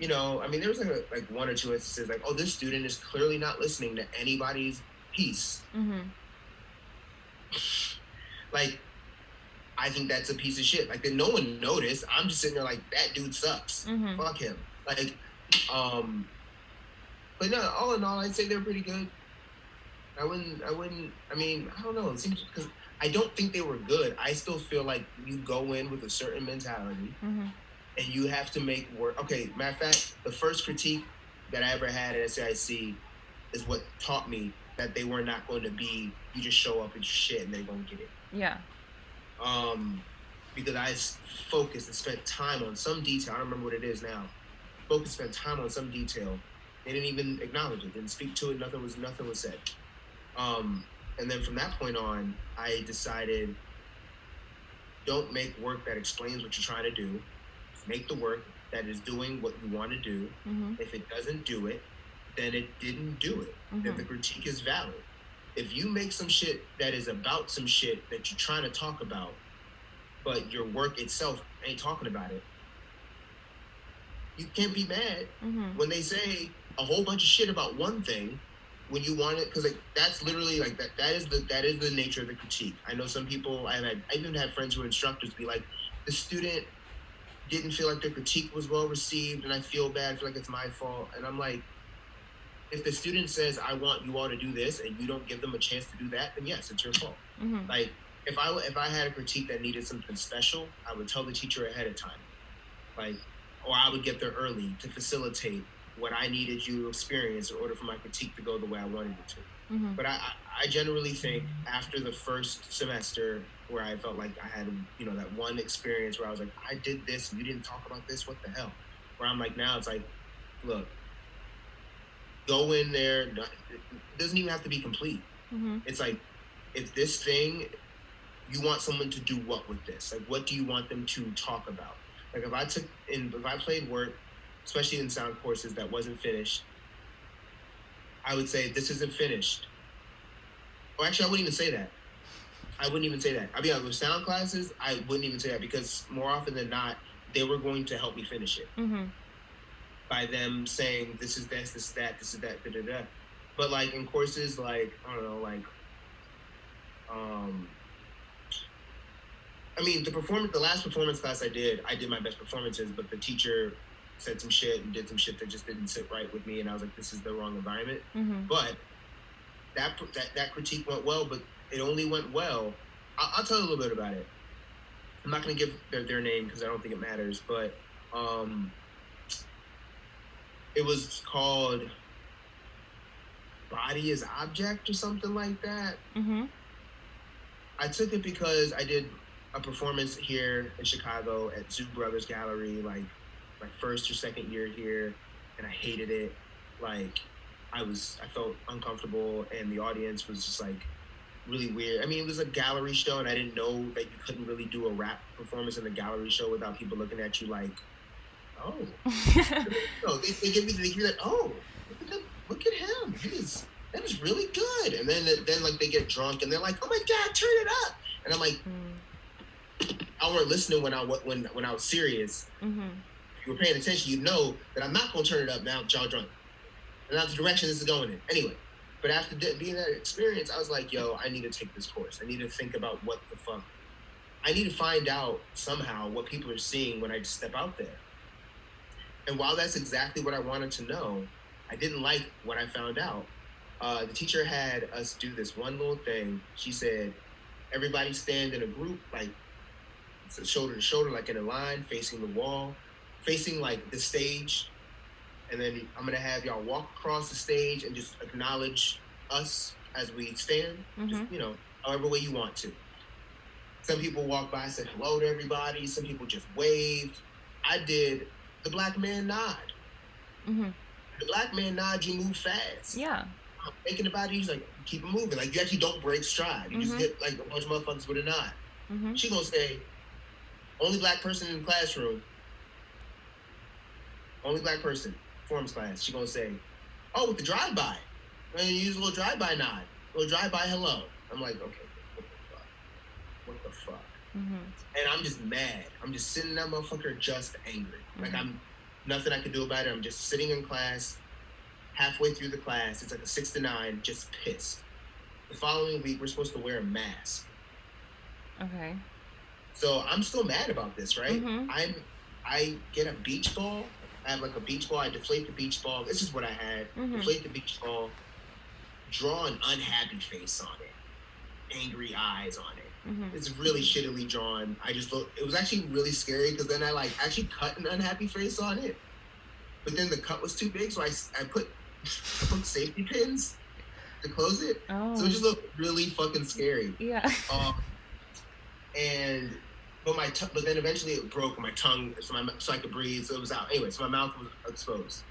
I mean, there was like 1 or 2 instances like, oh, this student is clearly not listening to anybody's piece. Like, I think that's a piece of shit. Like, that no one noticed. I'm just sitting there like, that dude sucks. Fuck him. Like, but no, all in all, I'd say they're pretty good. I mean, I don't know. It seems, because I don't think they were good. I still feel like you go in with a certain mentality and you have to make work. Okay, matter of fact, the first critique that I ever had at SAIC is what taught me that they were not going to be, you just show up with your shit and they're going to get it. Yeah. Because I focused and spent time on some detail. I don't remember what it is now. Focused, spent time on some detail. They didn't even acknowledge it, didn't speak to it. Nothing was said. And then from that point on, I decided, don't make work that explains what you're trying to do. Make the work that is doing what you want to do. If it doesn't do it, then it didn't do it. Then the critique is valid. If you make some shit that is about some shit that you're trying to talk about, but your work itself ain't talking about it, you can't be mad when they say a whole bunch of shit about one thing when you want it, because like that's literally like that is the nature of the critique. I know some people, I even had friends who were instructors be like, the student didn't feel like their critique was well received and I feel bad, I feel like it's my fault. And I'm like, if the student says, I want you all to do this, and you don't give them a chance to do that, then yes, it's your fault. Like, if I had a critique that needed something special, I would tell the teacher ahead of time. Like, or I would get there early to facilitate what I needed you to experience in order for my critique to go the way I wanted it to. But I generally think after the first semester where I felt like I had, that one experience where I was like, I did this and you didn't talk about this, what the hell? Where I'm like, now it's like, look, go in there. It doesn't even have to be complete. It's like, if this thing, you want someone to do what with this? Like, what do you want them to talk about? Like, if I played work, especially in sound courses that wasn't finished, I would say, this isn't finished. Or actually, I wouldn't even say that. I wouldn't even say that. I mean, with sound classes, I wouldn't even say that because more often than not, they were going to help me finish it by them saying, "This is this is that, this is that, da da da." But like in courses, like I don't know, like um, I mean, the last performance class I did my best performances, but the teacher said some shit and did some shit that just didn't sit right with me, and I was like, this is the wrong environment. But that critique went well, but it only went well. I'll tell you a little bit about it. I'm not going to give their name because I don't think it matters, but it was called Body as Object or something like that. I took it because I did a performance here in Chicago at Zoo Brothers Gallery, like my first or second year here, and I hated it. Like I felt uncomfortable, and the audience was just like really weird. I mean, it was a gallery show, and I didn't know that you couldn't really do a rap performance in a gallery show without people looking at you like, oh. No, they give me that, oh, look at him. That is really good. And then like they get drunk and they're like, oh my God, turn it up. And I'm like, I weren't listening when I was serious. If you were paying attention, you'd know that I'm not going to turn it up now that y'all drunk. And that's the direction this is going in. Anyway, but after being that experience, I was like, yo, I need to take this course. I need to think about what the fuck. I need to find out somehow what people are seeing when I just step out there. And while that's exactly what I wanted to know, I didn't like what I found out. The teacher had us do this one little thing. She said, everybody stand in a group, like shoulder to shoulder, like in a line, facing the wall, facing like the stage. And then I'm going to have y'all walk across the stage and just acknowledge us as we stand, just, however way you want to. Some people walked by and said hello to everybody. Some people just waved. I did the black man nod. The black man nod, you move fast. Yeah. I'm thinking about it, he's like, keep it moving. Like, you actually don't break stride. You just get like a bunch of motherfuckers with a nod. She gonna say, only black person in the classroom, only black person, performance class. She gonna say, oh, with the drive-by. And you use a little drive-by nod. A little drive-by hello. I'm like, okay, what the fuck? And I'm just mad. I'm just sitting in that motherfucker just angry. Like I'm nothing I can do about it. I'm just sitting in class, halfway through the class. It's like a 6 to 9, just pissed. The following week, we're supposed to wear a mask. Okay. So I'm still mad about this, right? I get a beach ball. I have like a beach ball. I deflate the beach ball. This is what I had. Deflate the beach ball. Draw an unhappy face on it. Angry eyes on it. It's really shittily drawn. It was actually really scary because then I like actually cut an unhappy face on it. But then the cut was too big, so I put safety pins to close it. Oh. So it just looked really fucking scary. Yeah. But then eventually it broke my tongue, so I could breathe, so it was out. Anyway, so my mouth was exposed.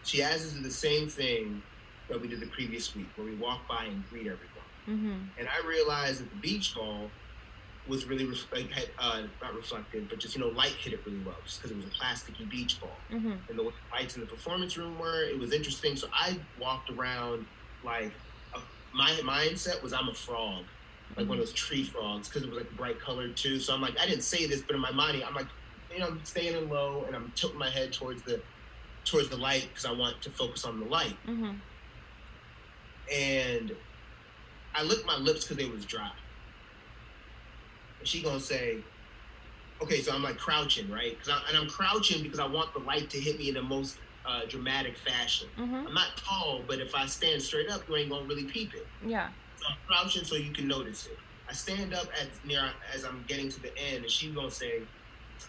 She asked us to do the same thing that we did the previous week, where we walk by and greet everyone. And I realized that the beach ball was really not reflective, but just light hit it really well, just because it was a plasticky beach ball. And the lights in the performance room it was interesting. So I walked around like my mindset was I'm a frog, like one of those tree frogs, because it was like bright colored too. So I'm like, I didn't say this, but in my mind I'm like, I'm staying low and I'm tilting my head towards the light because I want to focus on the light. And I licked my lips because they was dry. And she gonna say, okay, so I'm like crouching, right? And I'm crouching because I want the light to hit me in the most dramatic fashion. I'm not tall, but if I stand straight up, you ain't gonna really peep it. Yeah. So I'm crouching so you can notice it. I stand up as I'm getting to the end, and she's gonna say,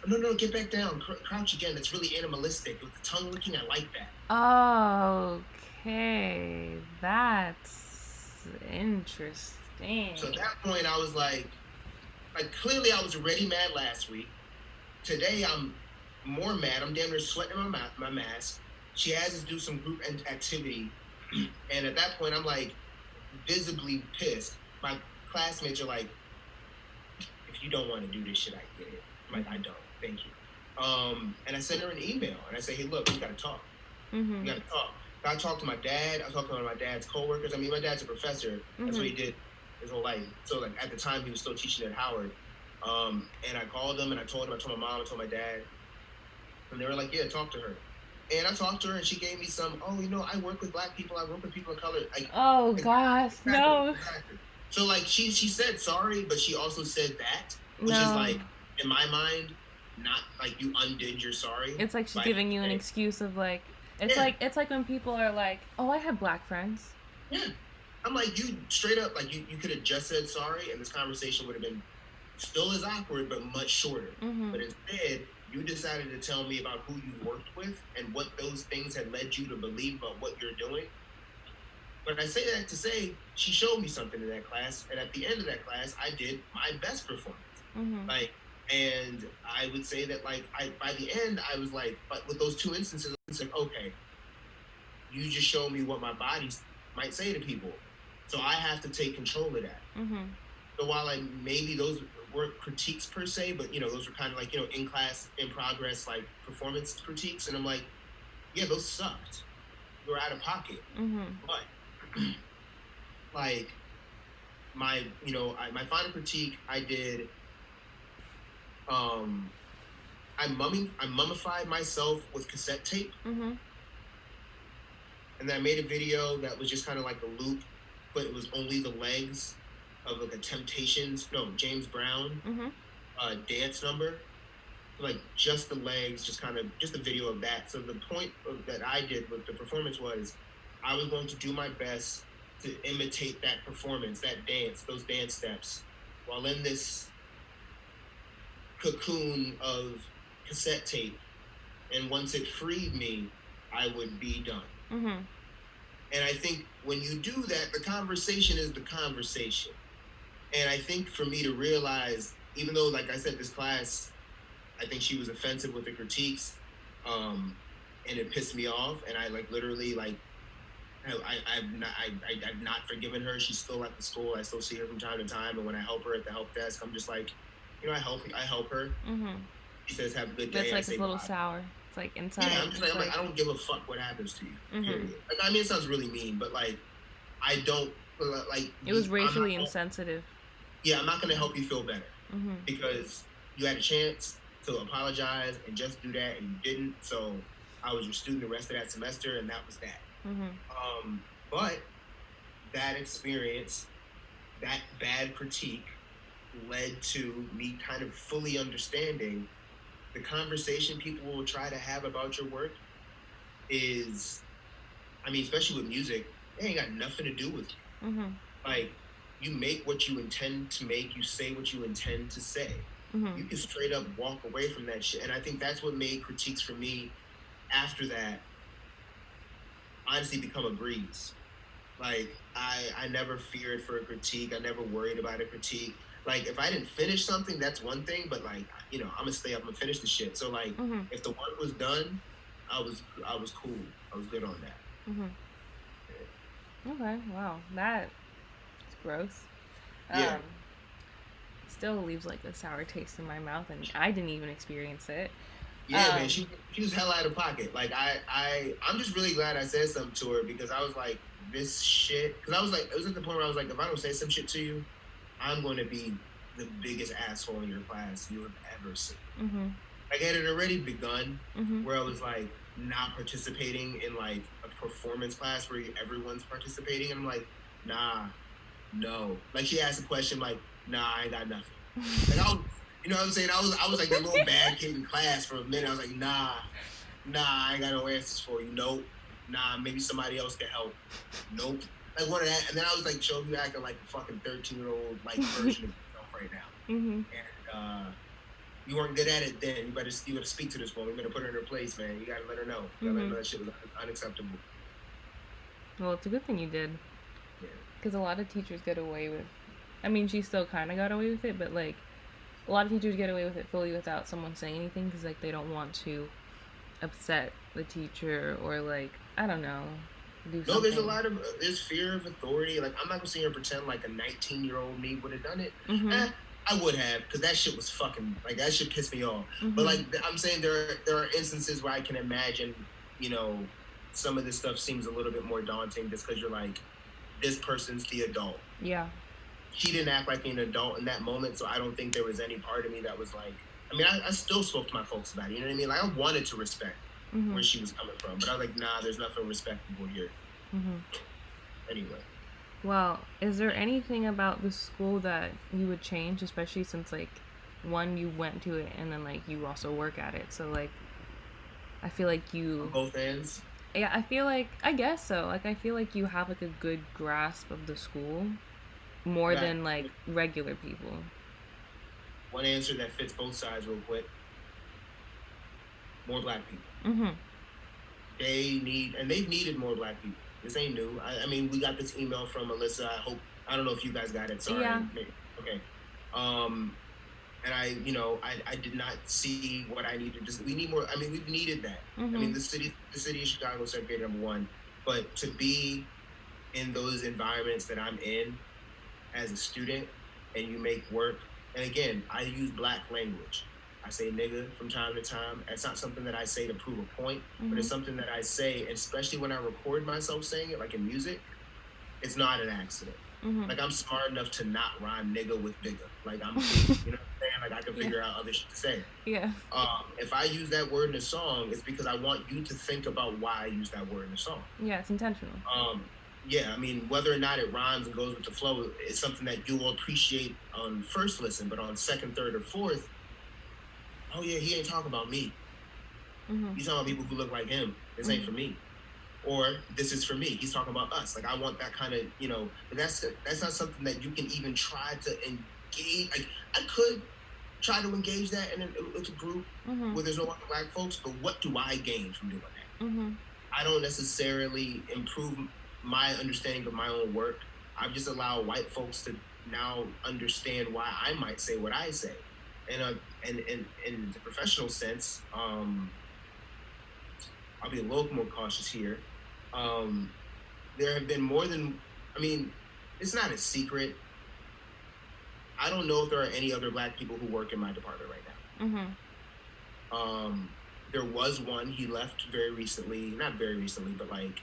no, get back down, crouch again. That's really animalistic. With the tongue licking, I like that. Okay, that's interesting. So at that point, I was like clearly I was already mad last week. Today, I'm more mad. I'm damn near sweating my mask. She has us do some group activity. And at that point, I'm like visibly pissed. My classmates are like, if you don't want to do this shit, I get it. I'm like, I don't. Thank you. And I sent her an email. And I say, hey, look, we got to talk. We got to talk. I talked to my dad. I talked to my dad's coworkers. I mean, my dad's a professor. That's what he did his whole life. So like at the time, he was still teaching at Howard. And I called them and I told my mom, I told my dad, and they were like, yeah, talk to her. And I talked to her and she gave me some, oh, you know, I work with black people. I work with people of color. Like, oh gosh, no. Exactly. So like she said sorry, but she also said that, which No. is like, in my mind, not like you undid your sorry. It's like she's giving you an excuse of like, it's like when people are like, oh, I have black friends. Yeah. I'm like, you straight up, like you could have just said sorry and this conversation would have been still as awkward, but much shorter. But instead, you decided to tell me about who you worked with and what those things had led you to believe about what you're doing. But I say that to say she showed me something in that class, and at the end of that class, I did my best performance. Like, and I would say that like by the end, I was like, but with those two instances, it's like, okay, you just showed me what my body might say to people, so I have to take control of that. So while I maybe those weren't critiques per se, but you know, those were kind of like, you know, in class, in progress, like performance critiques, and I'm like, yeah, those sucked. You were out of pocket, but like my, you know, my final critique, I did. I mummified myself with cassette tape, and then I made a video that was just kind of like a loop, but it was only the legs of like a James Brown dance number, like just the legs, just a video of that. So the point that I did with the performance was I was going to do my best to imitate that performance, that dance, those dance steps, while in this cocoon of cassette tape. And once it freed me, I would be done. And I think when you do that, the conversation is the conversation. And I think for me to realize, even though, like I said, this class, I think she was offensive with the critiques, and it pissed me off. And I like literally like, I've not forgiven her. She's still at the school. I still see her from time to time. And when I help her at the help desk, I'm just like, you know, I help her. She says, have a good day. That's like a little sour. It's like inside. Yeah, I'm just like, I don't give a fuck what happens to you. Period. Like, I mean, it sounds really mean, but like, I don't like. It was racially insensitive. Yeah, I'm not gonna help you feel better because you had a chance to apologize and just do that, and you didn't. So I was your student the rest of that semester, and that was that. But that experience, that bad critique, led to me kind of fully understanding the conversation people will try to have about your work is, I mean, especially with music, it ain't got nothing to do with you. Like, you make what you intend to make, you say what you intend to say. You can straight up walk away from that shit. And I think that's what made critiques for me after that honestly become a breeze. Like, I never feared for a critique. I never worried about a critique. Like, if I didn't finish something, that's one thing, but like, you know, I'm gonna stay up, I'm gonna finish the shit. So like, if the work was done, I was cool. I was good on that. Okay, wow, that is gross. Yeah. Still leaves like a sour taste in my mouth, and I didn't even experience it. Yeah, man, she was hella out of pocket. Like, I'm just really glad I said something to her, because I was like, this shit, because I was like, it was at the point where I was like, if I don't say some shit to you, I'm going to be the biggest asshole in your class you have ever seen. Like, it had already begun where I was like not participating in like a performance class where everyone's participating, and I'm like, nah, no. Like, she asked a question, like, nah, I ain't got nothing. Like, you know what I'm saying? I was like that little bad kid in class for a minute. I was like, nah, I ain't got no answers for you. Nope. Nah, maybe somebody else can help. Nope. Like, one of that, and then I was like, show you acting like a fucking 13-year-old like version of yourself right now. And you weren't good at it then. You better speak to this woman. You better put her in her place, man. You gotta let her know. You gotta let her know that shit was unacceptable. Well, it's a good thing you did. Yeah. Because a lot of teachers get away with, I mean, she still kind of got away with it, but like, a lot of teachers get away with it fully without someone saying anything, because like they don't want to upset the teacher, or like, I don't know, do something. No, there's fear of authority. Like, I'm not gonna sit here and pretend like a 19-year-old me would have done it. I would have, because that shit was fucking, like, that shit pissed me off. But like, I'm saying there are instances where I can imagine, you know, some of this stuff seems a little bit more daunting just because you're like, this person's the adult. Yeah. She didn't act like an adult in that moment, so I don't think there was any part of me that was like, I mean, I still spoke to my folks about it, you know what I mean? Like, I wanted to respect where she was coming from, but I was like, nah, there's nothing respectable here. Anyway. Well, is there anything about the school that you would change, especially since, like, one, you went to it, and then, like, you also work at it, so, like, I feel like you... On both ends? Yeah, I feel like, I guess so. Like, I feel like you have, like, a good grasp of the school more than, like, regular people. One answer that fits both sides real quick. More black people. They've needed more black people. This ain't new. I mean, we got this email from Alyssa. I don't know if you guys got it. Sorry. Yeah. Okay. And I did not see what I needed. We need more. I mean, we've needed that. I mean, the city of Chicago segregated, number one, but to be in those environments that I'm in as a student, and you make work. And again, I use black language. I say nigga from time to time. It's not something that I say to prove a point, but it's something that I say, especially when I record myself saying it, like in music, it's not an accident. Like, I'm smart enough to not rhyme nigga with bigger. Like, you know what I'm saying? Like, I can figure out other shit to say. Yeah. If I use that word in a song, it's because I want you to think about why I use that word in a song. Yeah, it's intentional. Yeah, I mean, whether or not it rhymes and goes with the flow is something that you will appreciate on first listen, but on second, third, or fourth, oh yeah, he ain't talking about me. He's talking about people who look like him. This ain't for me. Or this is for me. He's talking about us. Like, I want that kind of, but that's not something that you can even try to engage. Like, I could try to engage that in a group where there's no other black folks, but what do I gain from doing that? I don't necessarily improve my understanding of my own work. I've just allowed white folks to now understand why I might say what I say. And in the professional sense, I'll be a little more cautious here. There have been more than, I mean, it's not a secret. I don't know if there are any other black people who work in my department right now. There was one. He left very recently. Not very recently, but like,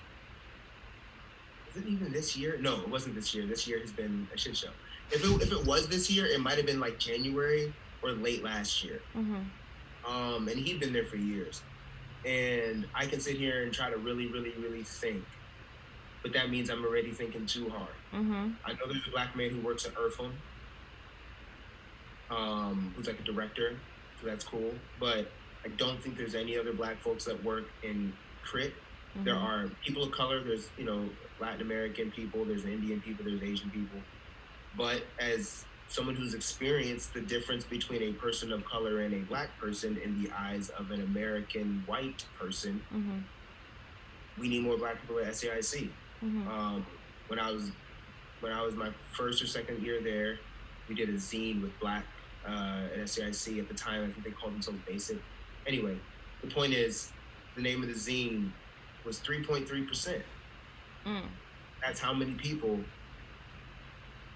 was it even this year? No, it wasn't this year. This year has been a shit show. If it was this year, it might have been like January or late last year. And he'd been there for years. And I can sit here and try to really, really, really think. But that means I'm already thinking too hard. I know there's a black man who works at Eartham, who's like a director, so that's cool. But I don't think there's any other black folks that work in CRIT. There are people of color, there's, Latin American people, there's Indian people, there's Asian people. But as someone who's experienced the difference between a person of color and a black person in the eyes of an American white person, we need more black people at SAIC. When I was my first or second year there, we did a zine with black at SAIC. At the time, I think they called themselves Basic. Anyway, the point is, the name of the zine was 3.3%. That's how many people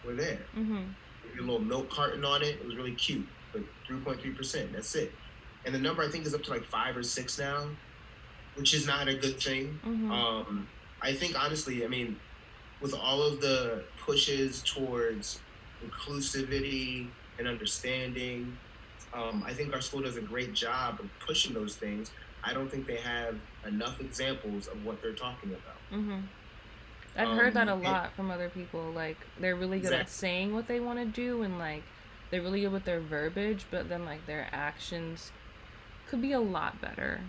were there. A little milk carton on it. It was really cute, but 3.3%. That's it. And the number I think is up to like 5 or 6 now, which is not a good thing. I think honestly, I mean, with all of the pushes towards inclusivity and understanding, I think our school does a great job of pushing those things. I don't think they have enough examples of what they're talking about. I've heard that a lot from other people. Like, they're really good at saying what they want to do, and like, they're really good with their verbiage, but then like their actions could be a lot better.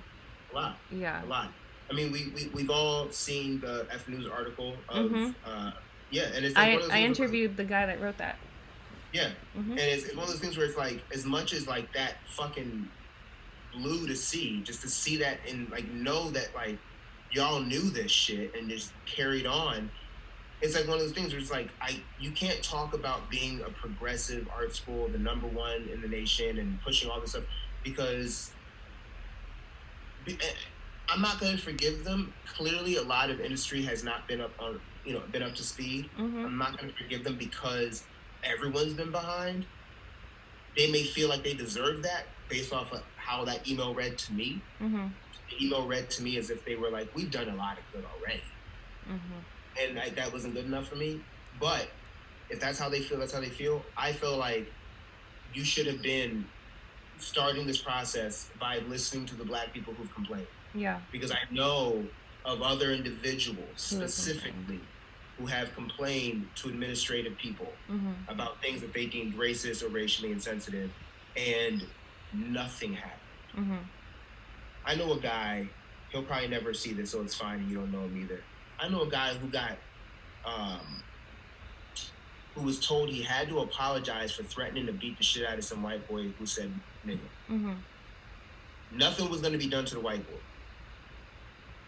A lot. Yeah. A lot. I mean, we've all seen the F News article of and it's like I interviewed the guy that wrote that. Yeah, and it's one of those things where it's like, as much as like that fucking blue to see, just to see that and like know that like y'all knew this shit and just carried on. It's like one of those things where it's like, you can't talk about being a progressive art school, the number one in the nation, and pushing all this stuff, because I'm not going to forgive them. Clearly, a lot of industry has not been up on, been up to speed. I'm not going to forgive them because everyone's been behind. They may feel like they deserve that based off of how that email read to me. the email read to me as if they were like, we've done a lot of good already. And that wasn't good enough for me. But if that's how they feel, that's how they feel. I feel like you should have been starting this process by listening to the Black people who've complained. Yeah. Because I know of other individuals specifically who have complained to administrative people about things that they deemed racist or racially insensitive, and nothing happened. I know a guy, he'll probably never see this, so it's fine, and you don't know him either. I know a guy who got, who was told he had to apologize for threatening to beat the shit out of some white boy who said nigga. Nothing was going to be done to the white boy.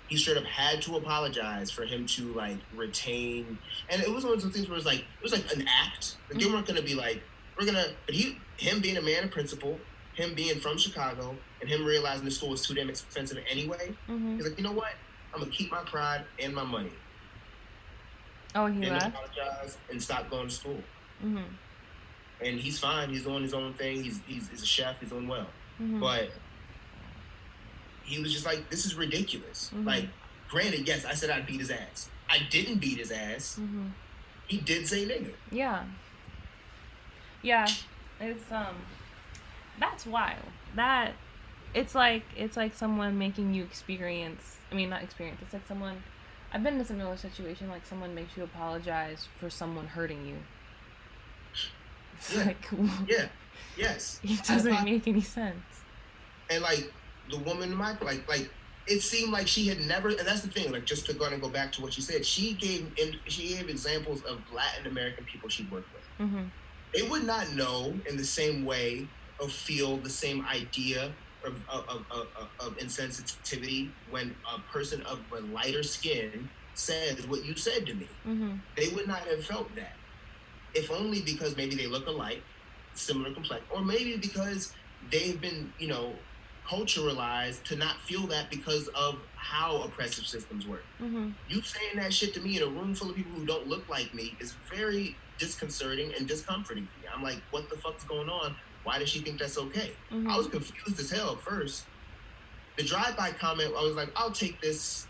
He straight up had to apologize for him to like retain, and it was one of those things where it was like an act. Like they weren't gonna be like, but him being a man of principle, him being from Chicago, and him realizing the school was too damn expensive anyway, he's like, you know what? I'm gonna keep my pride and my money. Oh, he left? Apologize and stop going to school. And he's fine. He's doing his own thing. He's a chef. He's doing well. But he was just like, this is ridiculous. Like, granted, yes, I said I'd beat his ass. I didn't beat his ass. He did say nigga. Yeah. Yeah. It's, that's wild. That, it's like someone making you experience, I mean, not experience, it's like someone, I've been in a similar situation, like someone makes you apologize for someone hurting you. It's like, yeah. Yes. It doesn't make any sense. And like, the woman in my like it seemed like she had never, and that's the thing, like just to go back to what she said, she gave examples of Latin American people she worked with. They would not know in the same way or feel the same idea of insensitivity when a person of a lighter skin says what you said to me. They would not have felt that, if only because maybe they look alike, similar complexion, or maybe because they've been, you know, culturalized to not feel that because of how oppressive systems work. You saying that shit to me in a room full of people who don't look like me is very disconcerting and discomforting for me. I'm like, what the fuck's going on? Why does she think that's okay? I was confused as hell at first. The drive-by comment, I was like, I'll take this.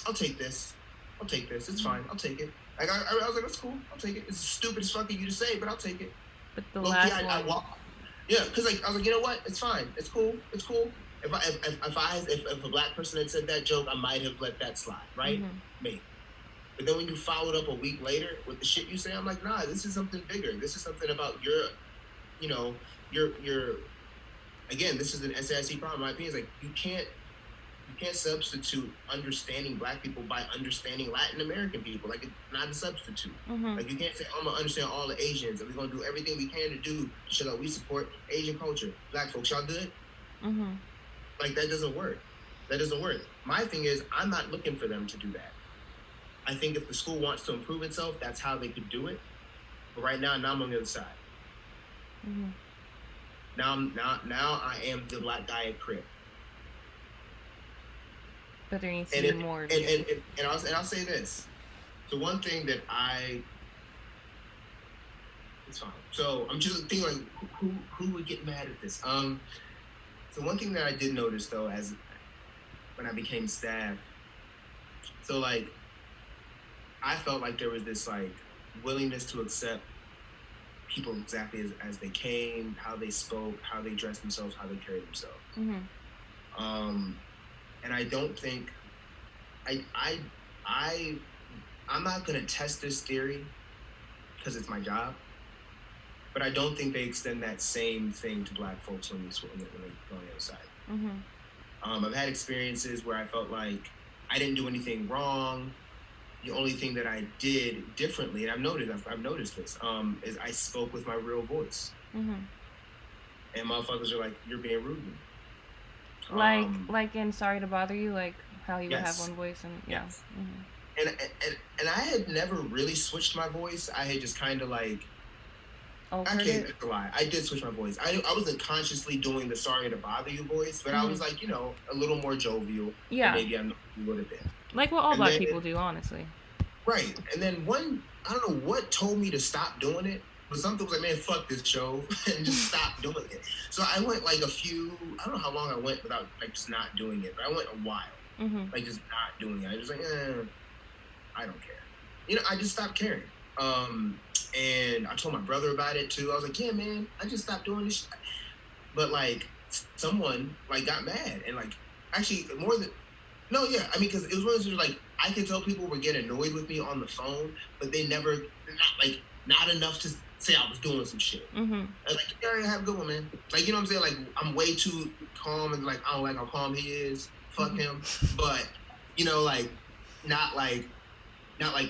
It's fine. I'll take it. Like I was like, that's cool. I'll take it. It's stupid as fuck of you to say, but I'll take it. But the last one. Yeah, because like I was like, you know what? It's fine. It's cool. If a Black person had said that joke, I might have let that slide, right? Maybe. But then when you followed up a week later with the shit you say, I'm like, nah, this is something bigger. This is something about your, you know, your. Again, this is an SAIC problem. My opinion is like you can't substitute understanding Black people by understanding Latin American people. Like, it's not a substitute. Like, you can't say, I'm gonna understand all the Asians and we're gonna do everything we can to do to show that we support Asian culture. Black folks, y'all good? Like, that doesn't work. My thing is, I'm not looking for them to do that. I think if the school wants to improve itself, that's how they could do it. But right now I'm on the other side. Now I am the Black guy at Crip. But there needs to be more. And I'll say this. So one thing that it's fine. So I'm just thinking like, who would get mad at this? So one thing that I did notice though, as when I became staff, so like, I felt like there was this like willingness to accept people exactly as they came, how they spoke, how they dressed themselves, how they carried themselves. And I don't think I'm not gonna test this theory because it's my job, but I don't think they extend that same thing to Black folks when they go on the other side. I've had experiences where I felt like I didn't do anything wrong. The only thing that I did differently, and I've noticed this, is I spoke with my real voice. And motherfuckers are like, you're being rude to me. Like in Sorry to Bother You, like how he would have one voice and yes. And I had never really switched my voice. I had just kind of like, I can't lie. I did switch my voice. I wasn't consciously doing the Sorry to Bother You voice, but I was like, you know, a little more jovial. Yeah. Than maybe I would have been. Like what all Black people do, honestly. Right. And then I don't know what told me to stop doing it, But some people was like, man, fuck this show, and just stop doing it. So I went like I don't know how long I went without like just not doing it, but I went a while, like just not doing it. I was like, I don't care. I just stopped caring. And I told my brother about it too. I was like, yeah, man, I just stopped doing this shit. But like someone like got mad and like actually more than no, yeah. I mean, because it was one of those like I could tell people would get annoyed with me on the phone, but they never not enough to say I was doing some shit. I was like, yeah, have a good one, man. Like, you know what I'm saying? Like, I'm way too calm and like I don't like how calm he is. Fuck him. But like not like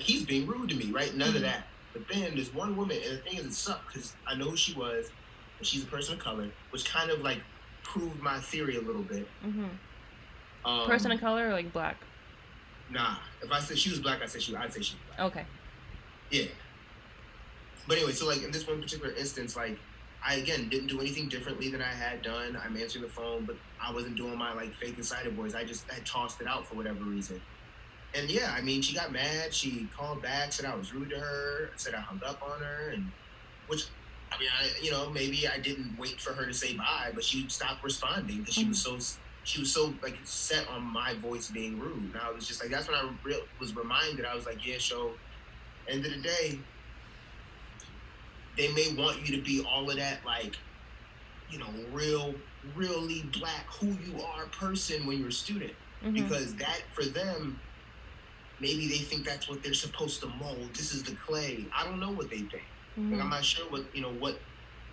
he's being rude to me, right? None of that. But then there's one woman, and the thing is, it sucked because I know who she was, and she's a person of color, which kind of like proved my theory a little bit. Person of color or like black? Nah. If I said she was black, I'd say she was black. Okay. Yeah. But anyway, so like in this one particular instance, like I again didn't do anything differently than I had done. I'm answering the phone, but I wasn't doing my like fake insider voice. I tossed it out for whatever reason. And yeah, I mean, she got mad. She called back, said I was rude to her, said I hung up on her, and which, I mean, maybe I didn't wait for her to say bye, but she stopped responding because she was so like set on my voice being rude. And I was just like, that's when I was reminded. I was like, yeah, so end of the day, they may want you to be all of that, like, really black, who you are person when you're a student, because that for them. Maybe they think that's what they're supposed to mold. This is the clay. I don't know what they think. Like, I'm not sure what,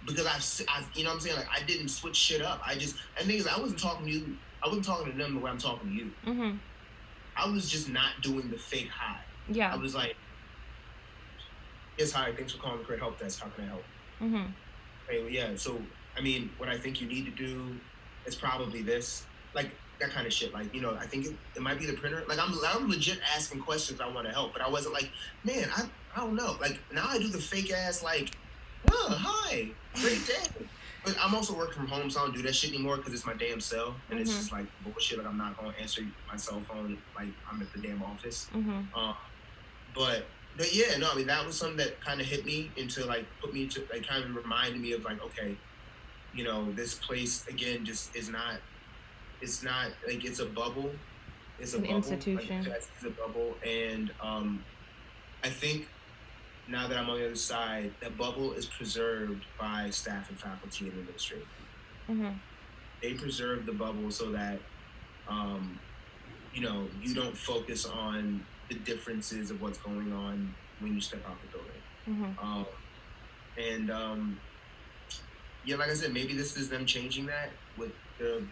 because I've, you know what I'm saying? Like, I didn't switch shit up. And the thing is, I wasn't talking to you. I wasn't talking to them the way I'm talking to you. I was just not doing the fake hi. Yeah. I was like, yes, hi, thanks for calling the Great Help Desk. How can I help? Anyway, yeah, so, I mean, what I think you need to do is probably this. Like, that kind of shit. Like, I think it might be the printer. Like, I'm legit asking questions. I want to help, but I wasn't like, man, I don't know. Like, now I do the fake ass, like, oh, hi, great day. But I'm also working from home, so I don't do that shit anymore because it's my damn cell. And it's just like bullshit. Like, I'm not going to answer my cell phone like I'm at the damn office. But yeah, no, I mean, that was something that kind of hit me into, like, put me to, like, kind of reminded me of, like, okay, this place, again, just is not, it's not like it's a bubble. It's a bubble. Institution. Like, it's a bubble, and I think now that I'm on the other side, that bubble is preserved by staff and faculty and administration. They preserve the bubble so that you don't focus on the differences of what's going on when you step out the building. Yeah, like I said, maybe this is them changing that with the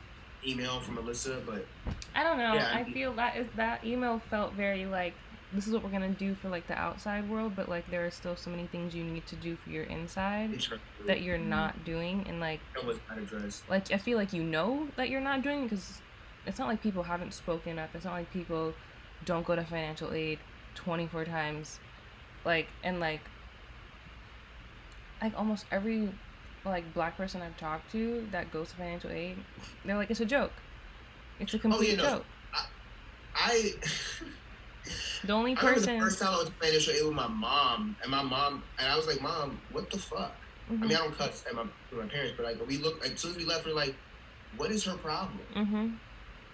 email from Alyssa, but I don't know. Yeah, I feel that email felt very like, this is what we're gonna do for like the outside world, but like there are still so many things you need to do for your inside that you're not doing, and like that was not addressed. Like, I feel like that you're not doing, because it's not like people haven't spoken up. It's not like people don't go to financial aid 24 times, like, and like almost every like black person I've talked to that goes to financial aid, they're like, it's a joke. It's a complete joke. The only person. I remember the first time I went to financial aid with my mom, and I was like, Mom, what the fuck? I mean, I don't cuss at my parents, but like, we look, like, as soon as we left, we're like, what is her problem?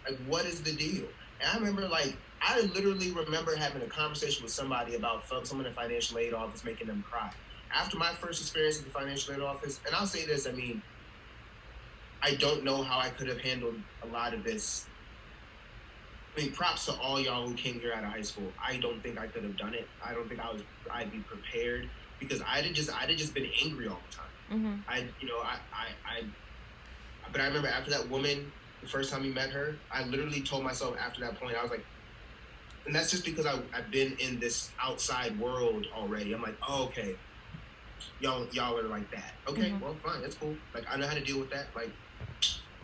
Like, what is the deal? And I remember, like, I literally remember having a conversation with somebody about someone in the financial aid office making them cry. After my first experience at the financial aid office, and I'll say this, I mean, I don't know how I could have handled a lot of this. I mean, props to all y'all who came here out of high school. I don't think I could have done it. I don't think I'd be prepared, because I'd have just been angry all the time. But I remember after that woman, the first time we met her, I literally told myself after that point, I was like, and that's just because I've been in this outside world already. I'm like, oh, okay. Y'all are like that. Okay, well, fine, that's cool. Like, I know how to deal with that. Like,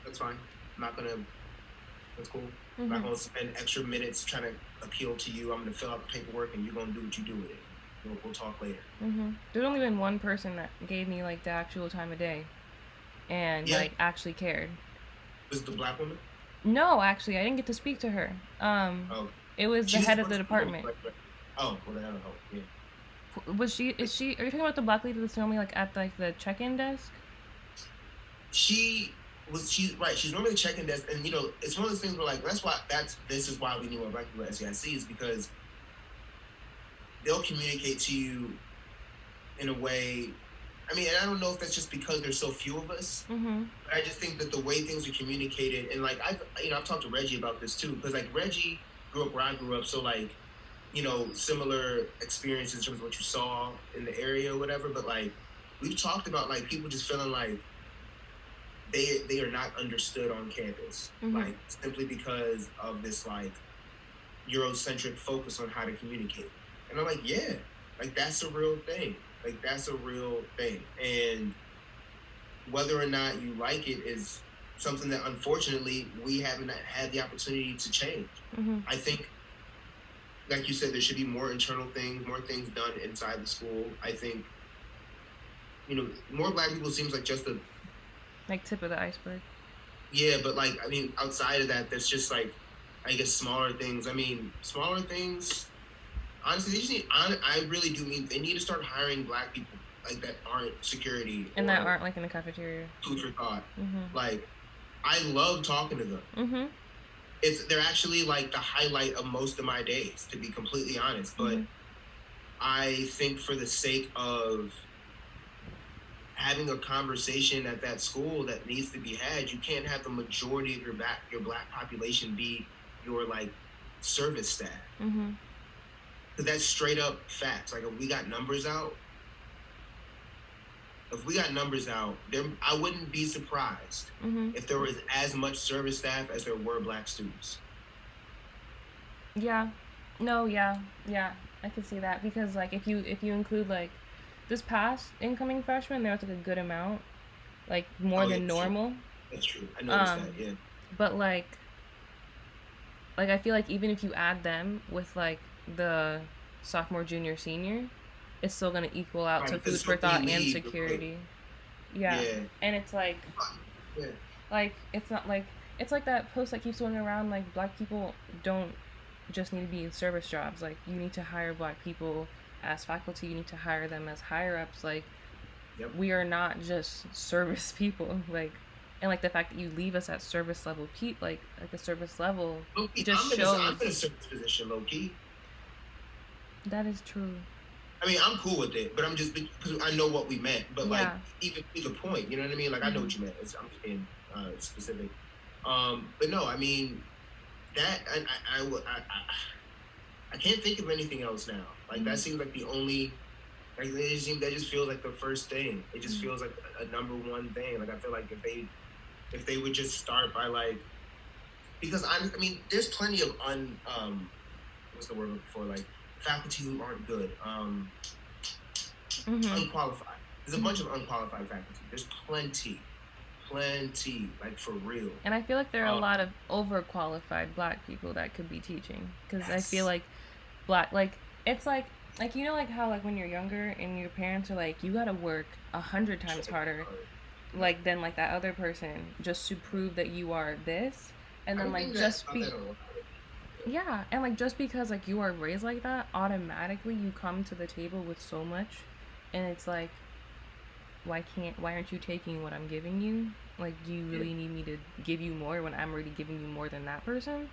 that's fine. That's cool. I'm not gonna spend extra minutes trying to appeal to you. I'm gonna fill out the paperwork, and you're gonna do what you do with it. We'll talk later. There's only been one person that gave me like the actual time of day, and like actually cared. Was it the black woman? No, actually, I didn't get to speak to her. It was the head of the department. Oh, well, that'll help. Yeah. Was she? Is she? Are you talking about the black lady that's normally like at like the check-in desk? She's right. She's normally checking desk, and it's one of those things where like this is why we need more black people at SAIC, is because they'll communicate to you in a way. I mean, and I don't know if that's just because there's so few of us, but I just think that the way things are communicated, and like I've talked to Reggie about this too, because like Reggie grew up where I grew up, so like similar experience in terms of what you saw in the area or whatever. But like we've talked about like people just feeling like they are not understood on campus, like simply because of this like Eurocentric focus on how to communicate. And I'm like, yeah, like that's a real thing. Like that's a real thing. And whether or not you like it is something that unfortunately we haven't had the opportunity to change. I think, like you said, there should be more internal things, more things done inside the school. I think, more black people seems like just a like tip of the iceberg. Yeah, but like I mean, outside of that, there's just like I guess smaller things. I mean, smaller things. Honestly, they just need. I really do mean they need to start hiring black people like that aren't security and that aren't like in the cafeteria. Food for thought. Like, I love talking to them. They're actually like the highlight of most of my days, to be completely honest. But I think for the sake of having a conversation at that school that needs to be had, you can't have the majority of your black population be your like service staff. Because that's straight up facts. Like if we got numbers out, I wouldn't be surprised if there was as much service staff as there were black students. Yeah. No, yeah. I can see that, because like if you include like this past incoming freshman, there was like a good amount, like more than normal. True. That's true. I noticed that. Yeah. But like I feel like even if you add them with like the sophomore, junior, senior, it's still gonna equal out to food for thought and security. Yeah. And it's like, like it's not like it's like that post that keeps going around, like black people don't just need to be in service jobs. Like you need to hire black people as faculty, you need to hire them as higher ups. Like we are not just service people. Like, and like the fact that you leave us at service level like a service level just shows. I'm in a service position, low key. That is true. I mean, I'm cool with it, but I'm just because I know what we meant. But like, even to the point, you know what I mean? Like I know what you meant. I'm just being specific. But no, I mean that I can't think of anything else now. Like that seems like the only. Like that just feels like the first thing. It just feels like a number one thing. Like I feel like if they would just start by like, because I mean, there's plenty of what's the word before, like faculty who aren't good, unqualified. There's a bunch of unqualified faculty. There's plenty, like for real. And I feel like there are a lot of overqualified black people that could be teaching, because I feel like it's like you know, like how like when you're younger and your parents are like, you gotta work 100 times harder like than like that other person just to prove that you are this, and then like just be and like just because like you are raised like that, automatically you come to the table with so much, and it's like, why aren't you taking what I'm giving you? Like, do you really need me to give you more when I'm already giving you more than that person?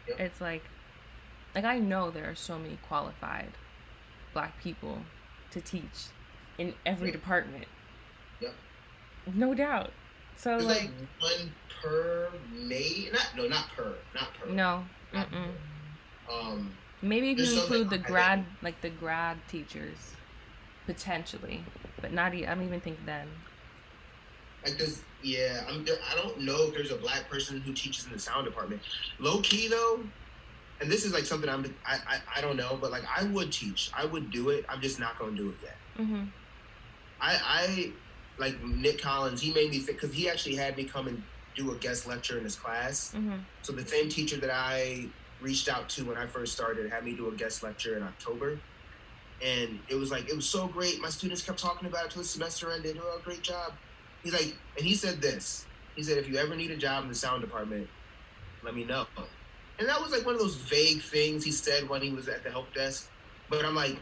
It's like I know there are so many qualified black people to teach in every department. No doubt. So there's like one per not per. No. Maybe if you include the grad teachers, potentially, but not. I don't even think then. Like this, I don't know if there's a black person who teaches in the sound department. Low key though, and this is like something I don't know, but like I would teach. I would do it. I'm just not gonna do it yet. I like Nick Collins. He made me think, because he actually had me come and do a guest lecture in his class. So the same teacher that I reached out to when I first started had me do a guest lecture in October, and it was so great. My students kept talking about it till the semester ended. Oh, great job. He's like, and he said this. He said, if you ever need a job in the sound department, let me know. And that was like one of those vague things he said when he was at the help desk. But I'm like,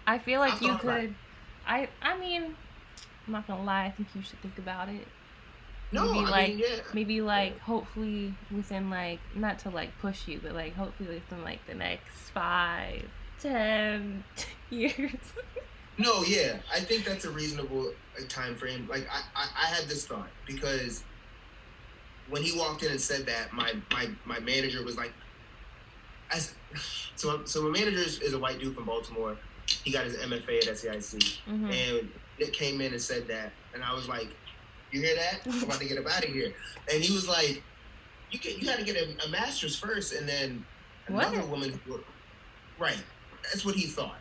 I feel I like you thought about it. could. I mean, I'm not gonna lie. I think you should think about it. No, I mean, yeah, Maybe yeah. like hopefully within like not to like push you, but like hopefully within like the next 5, 10 years. No, yeah, I think that's a reasonable time frame. Like I had this thought because when he walked in and said that, my manager was like, as so my manager is a white dude from Baltimore. He got his MFA at SAIC, and Nick came in and said that, and I was like, "You hear that? I'm about to get him out of here." And he was like, "You got to get a master's first, and then another What? woman who, right? That's what he thought.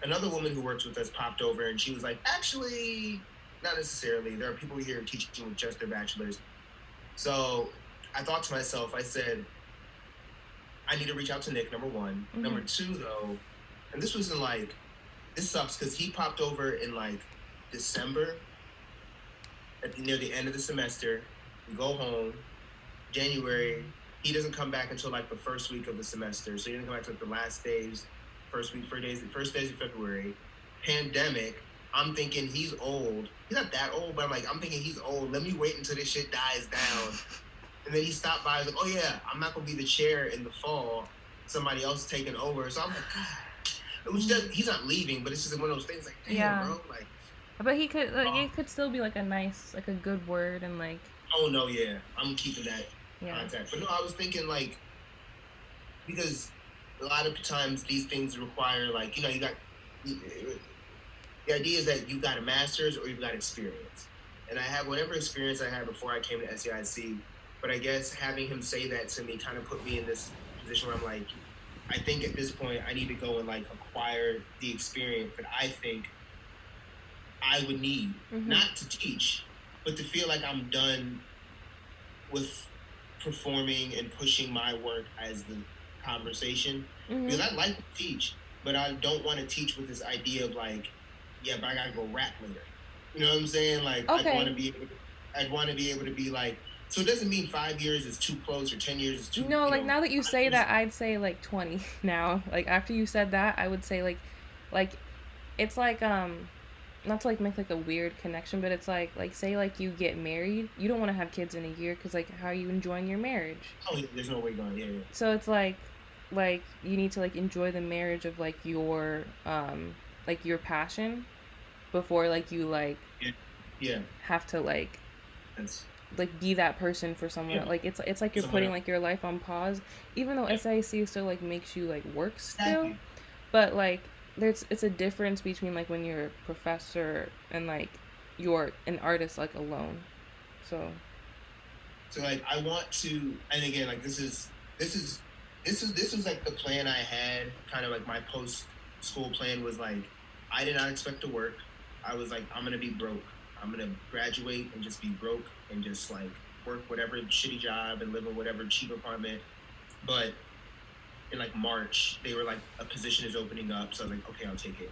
Another woman who works with us popped over, and she was like, "Actually, not necessarily. There are people here teaching with just their bachelors." So I thought to myself, I said, I need to reach out to Nick, number one. Number two, though, and this was in like, this sucks because he popped over in like December, near the end of the semester. We go home. January, he doesn't come back until like the first week of the semester. So he didn't come back until the last days, first days of February. Pandemic. I'm thinking he's old. He's not that old, but I'm thinking he's old. Let me wait until this shit dies down. And then he stopped by. I was like, oh yeah, I'm not gonna be the chair in the fall. Somebody else is taking over. So I'm like, God. He's not leaving, but it's just one of those things. Like, damn, bro. Like, but he could. Like, it could still be like a nice, like a good word, and like. Oh no, yeah, I'm keeping that contact. But no, I was thinking like, because a lot of times these things require like, you got the idea is that you've got a master's or you've got experience, and I have whatever experience I had before I came to SAIC. But I guess having him say that to me kind of put me in this position where I'm like, I think at this point I need to go and like acquire the experience that I think I would need, not to teach, but to feel like I'm done with performing and pushing my work as the conversation. Because I like to teach, but I don't want to teach with this idea of like, yeah, but I gotta go rap later. You know what I'm saying? Like, I'd want to be able to be like, so it doesn't mean 5 years is too close or 10 years is too. No, like now that you say that, I'd say like 20 now. Like after you said that, I would say like it's like not to like make like a weird connection, but it's like say like you get married, you don't want to have kids in a year because like how are you enjoying your marriage? Oh, there's no way going. Yeah. So it's like you need to like enjoy the marriage of like your passion before like you like have to like be that person for someone. Like it's like you're putting like your life on pause, even though SAIC still like makes you like work still, but like it's a difference between like when you're a professor and like you're an artist like alone. So like I want to, and again, like this was like the plan I had. Kind of like my post school plan was like, I did not expect to work. I was like, I'm gonna be broke. I'm gonna graduate and just be broke and just like work whatever shitty job and live in whatever cheap apartment. But in like March, they were like, a position is opening up, so I was like, okay, I'll take it.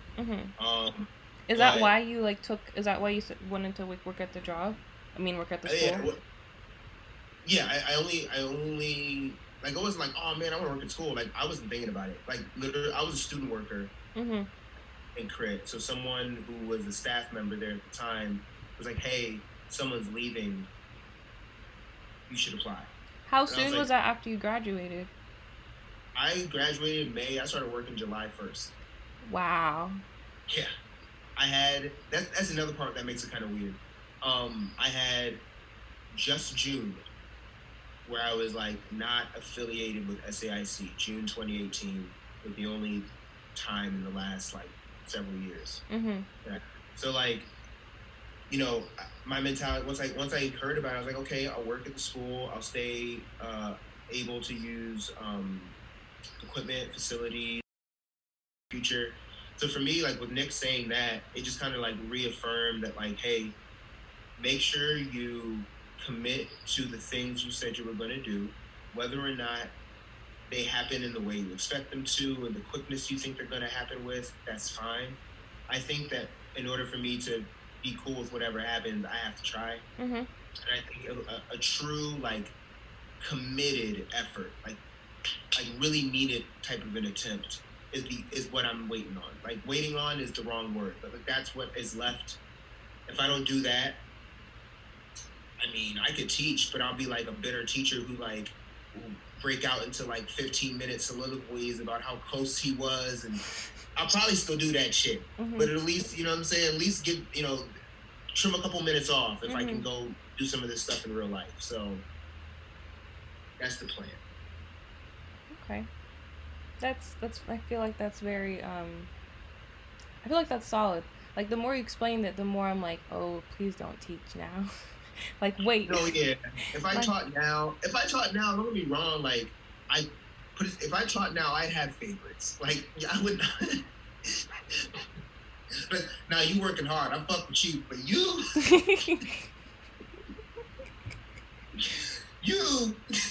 Is that why you like took? Is that why you wanted to like work at the job? I mean, work at the school. I only like, it wasn't like, oh man, I want to work at school. Like I wasn't thinking about it. Like literally, I was a student worker in crit. So someone who was a staff member there at the time was like, hey, someone's leaving. You should apply. How soon was that after you graduated? I graduated in May. I started working July 1st. Wow. Yeah. I had, that's another part that makes it kind of weird. I had just June where I was like not affiliated with SAIC. June 2018 was the only time in the last like several years. Yeah. So like, my mentality, once I heard about it, I was like, okay, I'll work at the school. I'll stay able to use equipment, facilities, future. So for me, like with Nick saying that, it just kind of like reaffirmed that like, hey, make sure you commit to the things you said you were going to do, whether or not they happen in the way you expect them to and the quickness you think they're going to happen with, that's fine. I think that in order for me to be cool with whatever happens, I have to try. And I think a true like committed effort, like really needed type of an attempt is what I'm waiting on. Like waiting on is the wrong word, but like that's what is left. If I don't do that, I mean, I could teach, but I'll be like a bitter teacher who like will break out into like 15-minute soliloquies about how close he was, and I'll probably still do that shit. But at least, you know what I'm saying, at least give, you know, trim a couple minutes off if I can go do some of this stuff in real life. So that's the plan. Okay. That's I feel like that's very I feel like that's solid. Like the more you explain it, the more I'm like, oh, please don't teach now. Like wait. No, yeah. If I taught now, don't get me wrong, like if I taught now, I'd have favorites. Like I would not. But now you working hard. I fuck with you, but you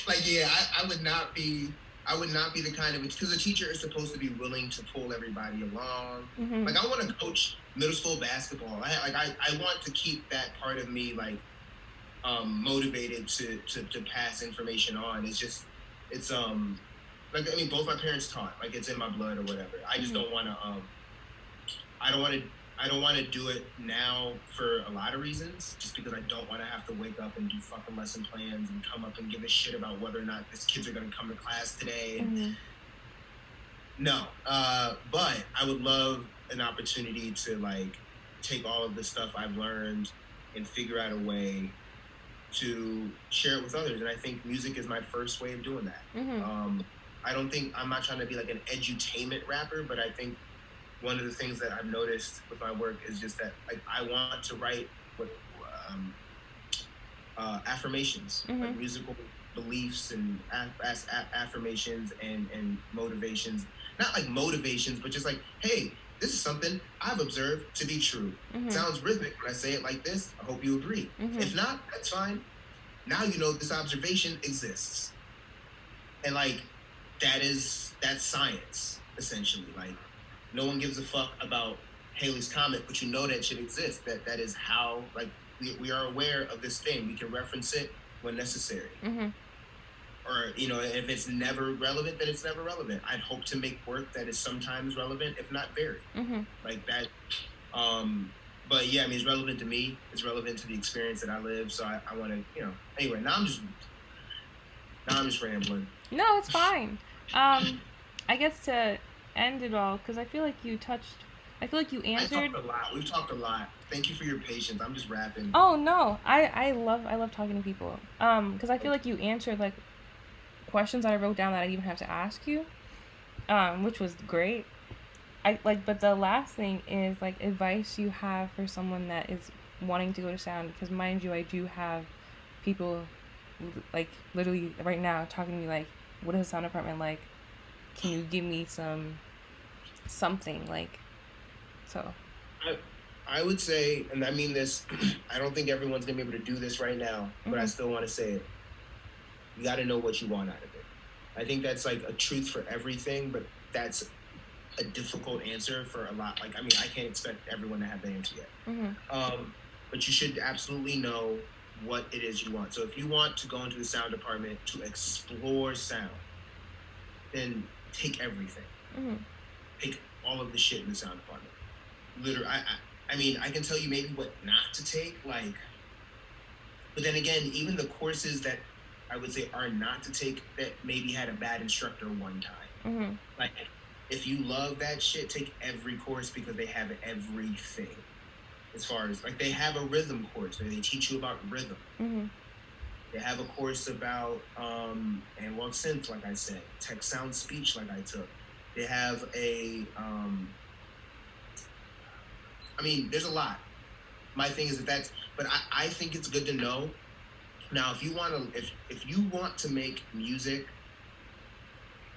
like, yeah, I would not be the kind of, because a teacher is supposed to be willing to pull everybody along. Like I want to coach middle school basketball. I want to keep that part of me like motivated to pass information on. It's like, I mean, both my parents taught, like it's in my blood or whatever. I just don't want to I don't want to do it now for a lot of reasons, just because I don't want to have to wake up and do fucking lesson plans and come up and give a shit about whether or not these kids are going to come to class today. No, but I would love an opportunity to like take all of the stuff I've learned and figure out a way to share it with others. And I think music is my first way of doing that. I'm not trying to be like an edutainment rapper, but I think one of the things that I've noticed with my work is just that like I want to write what affirmations, like musical beliefs and affirmations and motivations. Not like motivations, but just like, hey, this is something I've observed to be true. Sounds rhythmic when I say it like this. I hope you agree. If not, that's fine. Now you know this observation exists. And like that's science, essentially. Like no one gives a fuck about Halley's Comet, but you know that shit exists. That is how, like, we are aware of this thing. We can reference it when necessary. Or, you know, if it's never relevant, then it's never relevant. I'd hope to make work that is sometimes relevant, if not very. Like that. But yeah, I mean, it's relevant to me. It's relevant to the experience that I live. So I want to, you know, anyway, now I'm just rambling. No, it's fine. I guess to end it all, because I feel like you answered. I talked a lot. We've talked a lot. Thank you for your patience. I'm just rapping. Oh no, I love talking to people. Because I feel like you answered like questions that I wrote down that I didn't even have to ask you, which was great. But the last thing is like advice you have for someone that is wanting to go to sound, because mind you, I do have people like literally right now talking to me like, what is the sound department like? Can you give me something like, so. I would say, and I mean this, I don't think everyone's gonna be able to do this right now, but I still want to say it. You got to know what you want out of it. I think that's like a truth for everything, but that's a difficult answer for a lot. Like, I mean, I can't expect everyone to have the answer yet. But you should absolutely know what it is you want. So if you want to go into the sound department to explore sound, then take everything. Take all of the shit in the sound department. Literally, I mean, I can tell you maybe what not to take, like, but then again, even the courses that I would say are not to take that maybe had a bad instructor one time. Like, if you love that shit, take every course, because they have everything. As far as, like, they have a rhythm course where they teach you about rhythm. They have a course about analog synth, like I said, text, sound, speech, like I took. They have a, I mean, there's a lot. My thing is but I think it's good to know. Now, if you want to make music,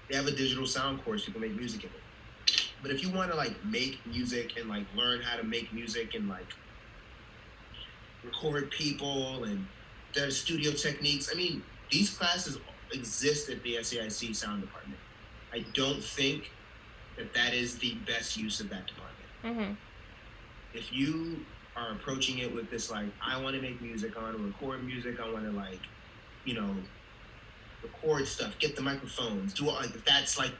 they have a digital sound course. You can make music in it. But if you want to like make music and like learn how to make music and like record people and their studio techniques, I mean, these classes exist at the SAIC sound department. I don't think that is the best use of that department. If you are approaching it with this, like, I want to make music, I want to record music, I want to, like, you know, record stuff, get the microphones, do all, like, if that's like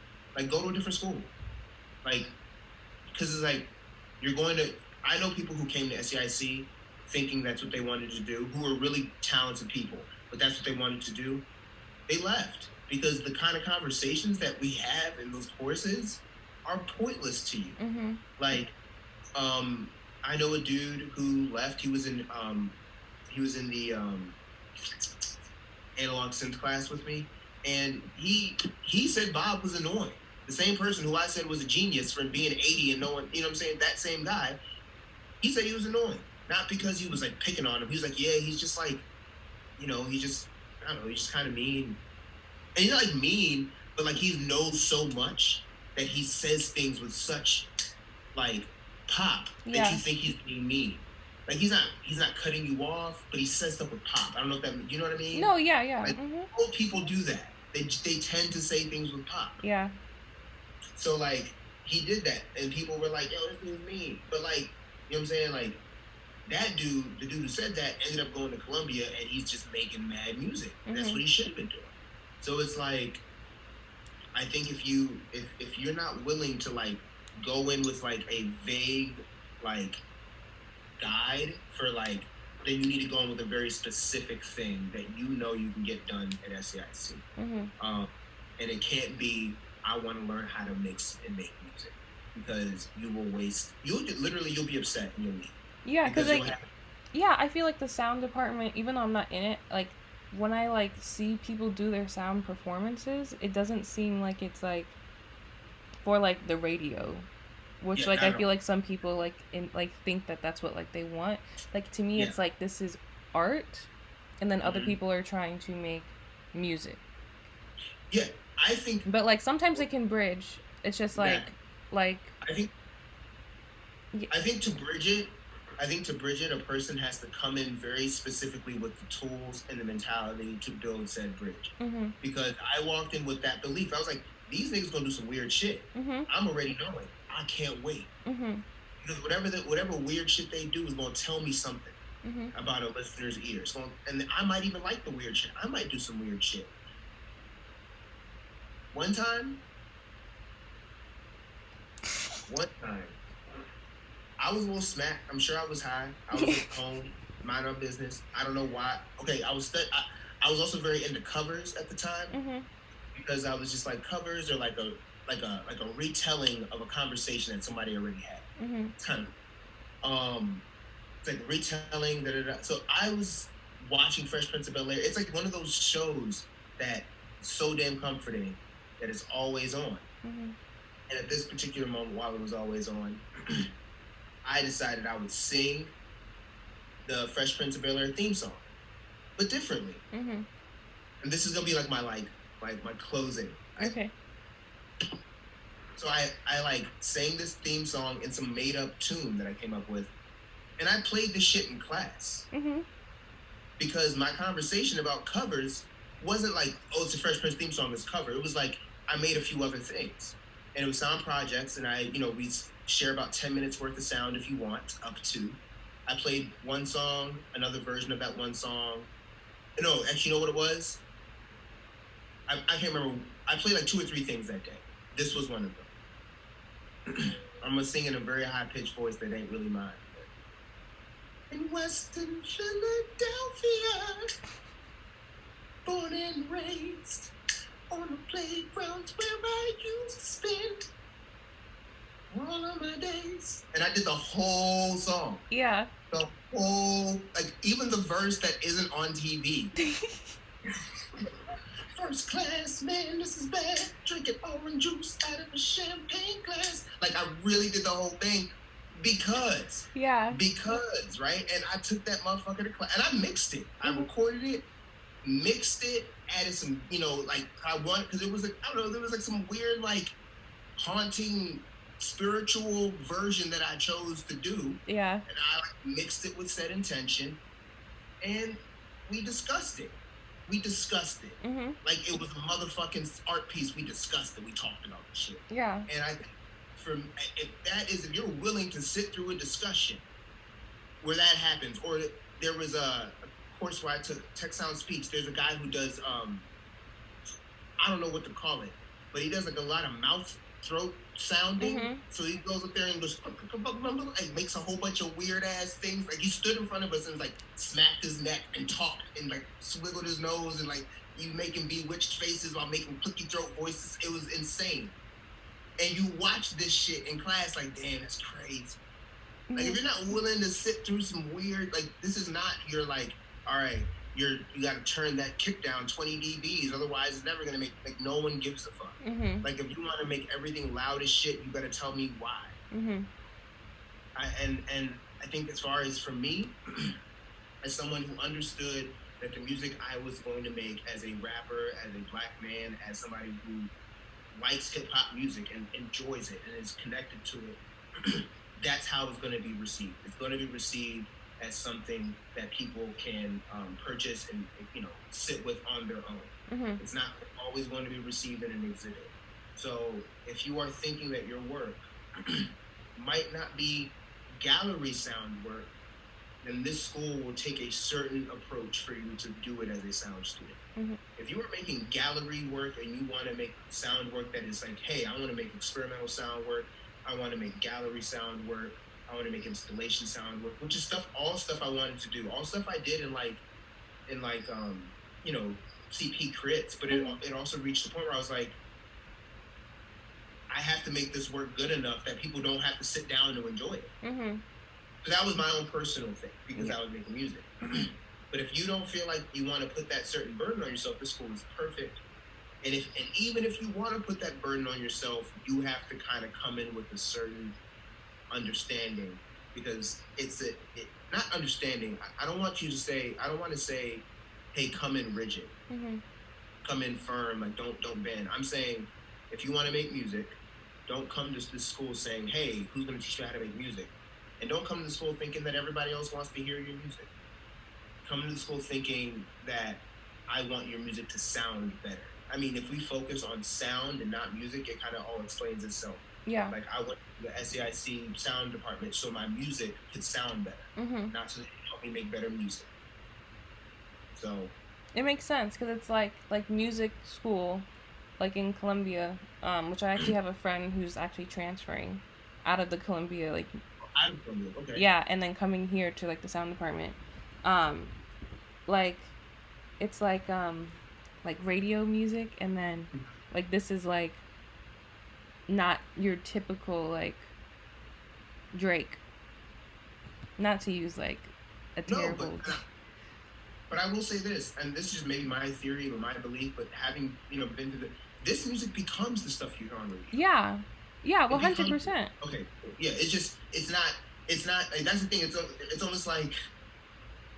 go to a different school. Like, because it's like, you're going to, I know people who came to SAIC thinking that's what they wanted to do, who are really talented people, but that's what they wanted to do. They left because the kind of conversations that we have in those courses are pointless to you. Mm-hmm. Like, I know a dude who left. He was in the analog synth class with me, and he said Bob was annoying. The same person who I said was a genius for being 80 and no one, you know what I'm saying, that same guy, he said he was annoying. Not because he was like picking on him. He was like, yeah, he's just like, you know, he just, I don't know, he's just kind of mean. And he's not like mean, but like he knows so much that he says things with such like pop Yeah. that you think he's being mean. Like he's not cutting you off, but he says stuff with pop. I don't know if that, you know what I mean? No, yeah. Like, Mm-hmm. old people do that. They tend to say things with pop. Yeah. So like he did that, and people were like, "Yo, this dude's mean." But like, you know what I'm saying? Like that dude, the dude who said that, ended up going to Columbia, and he's just making mad music. Mm-hmm. That's what he should have been doing. So it's like, I think if you're not willing to like go in with like a vague like guide for like, then you need to go in with a very specific thing that you know you can get done at SAIC. Mm-hmm. And it can't be, I want to learn how to mix and make music, because you will waste. You'll be upset and you'll leave. Yeah, because like, yeah, I feel like the sound department, even though I'm not in it, like when I like see people do their sound performances, it doesn't seem like it's like for like the radio, which like I feel like some people like think that that's what like they want. Like to me, it's like this is art, and then other people are trying to make music. Yeah, I think. But like sometimes it can bridge. It's just like I think to bridge it, a person has to come in very specifically with the tools and the mentality to build said bridge. Mm-hmm. Because I walked in with that belief. I was like, these niggas gonna do some weird shit. Mm-hmm. I'm already knowing. I can't wait. Mm-hmm. Because whatever weird shit they do is gonna tell me something about a listener's ears. And I might even like the weird shit. I might do some weird shit. One time, I was a little smacked. I'm sure I was high. I was at home, mind our business. I don't know why. Okay, I was also very into covers at the time, because I was just like, covers are like a retelling of a conversation that somebody already had. It's kind of it's like retelling. So I was watching Fresh Prince of Bel-Air. It's like one of those shows that is so damn comforting that it's always on. And at this particular moment, while it was always on, I decided I would sing the Fresh Prince of Bel-Air theme song, but differently. And this is gonna be like my closing. Okay. So I like sang this theme song in some made up tune that I came up with, and I played the shit in class. Because my conversation about covers wasn't like, oh, it's a Fresh Prince theme song, it's a cover. It was like, I made a few other things, and it was sound projects, and we share about 10 minutes worth of sound if you want, up to. I played one song, another version of that one song. No, actually, you know what it was? I can't remember. I played like 2 or 3 things that day. This was one of them. I'm gonna sing in a very high-pitched voice that ain't really mine. In Western Philadelphia, born and raised on the playgrounds where I used to spend all of my days. And I did the whole song. Yeah. The whole, like, even the verse that isn't on TV. First class, man, this is bad. Drinking orange juice out of a champagne glass. Like, I really did the whole thing because. Yeah. Because, right? And I took that motherfucker to class. And I mixed it. I recorded it, mixed it, added some, like, because it was, like, I don't know, there was, like, some weird, like, haunting spiritual version that I chose to do. Yeah. And I, like, mixed it with said intention. And we discussed it. Like it was a motherfucking art piece. We discussed it. We talked about the shit. Yeah. And I think if you're willing to sit through a discussion where that happens, or there was a course where I took text sound speech. There's a guy who does I don't know what to call it, but he does like a lot of mouth throat sounding. Mm-hmm. So he goes up there and goes, like, makes a whole bunch of weird ass things. Like, he stood in front of us and like smacked his neck and talked and like swiggled his nose and like you making bewitched faces while making clicky throat voices. It was insane. And you watch this shit in class, like, damn, that's crazy. Like, if you're not willing to sit through some weird, like, this is not your, like, all right, you got to turn that kick down 20 dBs, otherwise it's never going to make, like, no one gives a fuck. Mm-hmm. Like, if you want to make everything loud as shit, you got to tell me why. Mm-hmm. And I think as far as for me, as someone who understood that the music I was going to make as a rapper, as a black man, as somebody who likes hip-hop music and enjoys it and is connected to it, that's how it's going to be received. It's going to be received as something that people can purchase and, you know, sit with on their own. Mm-hmm. It's not always going to be received in an exhibit. So if you are thinking that your work might not be gallery sound work, then this school will take a certain approach for you to do it as a sound student. Mm-hmm. If you are making gallery work and you want to make sound work that is like, hey, I want to make experimental sound work, I want to make gallery sound work, I want to make installation sound work, which is all stuff I wanted to do, all stuff I did in you know, CP crits, but it also reached the point where I was like, I have to make this work good enough that people don't have to sit down to enjoy it. Mm-hmm. So that was my own personal thing because I was making music. But if you don't feel like you want to put that certain burden on yourself, this school is perfect. And even if you want to put that burden on yourself, you have to kind of come in with a certain understanding, because not understanding. I don't want to say, hey, come in rigid, come in firm, like don't bend. I'm saying, if you want to make music, don't come to this school saying, hey, who's going to teach you how to make music? And don't come to the school thinking that everybody else wants to hear your music. Come to the school thinking that I want your music to sound better. I mean, if we focus on sound and not music, it kind of all explains itself. Yeah. Like, I went to the SAIC sound department so my music could sound better, not so they could help me make better music. So it makes sense, because it's like music school, like in Columbia, which I actually have a friend who's actually transferring out of the Columbia, like, out of Columbia, okay. Yeah, and then coming here to like the sound department. Like, it's like radio music, and then like this is like not your typical like Drake. Not to use like a terrible. No, but I will say this, and this is just maybe my theory or my belief, but having been to this music becomes the stuff you hear on radio. Yeah, 100%. Okay, yeah, it's not. Like, that's the thing. It's almost like,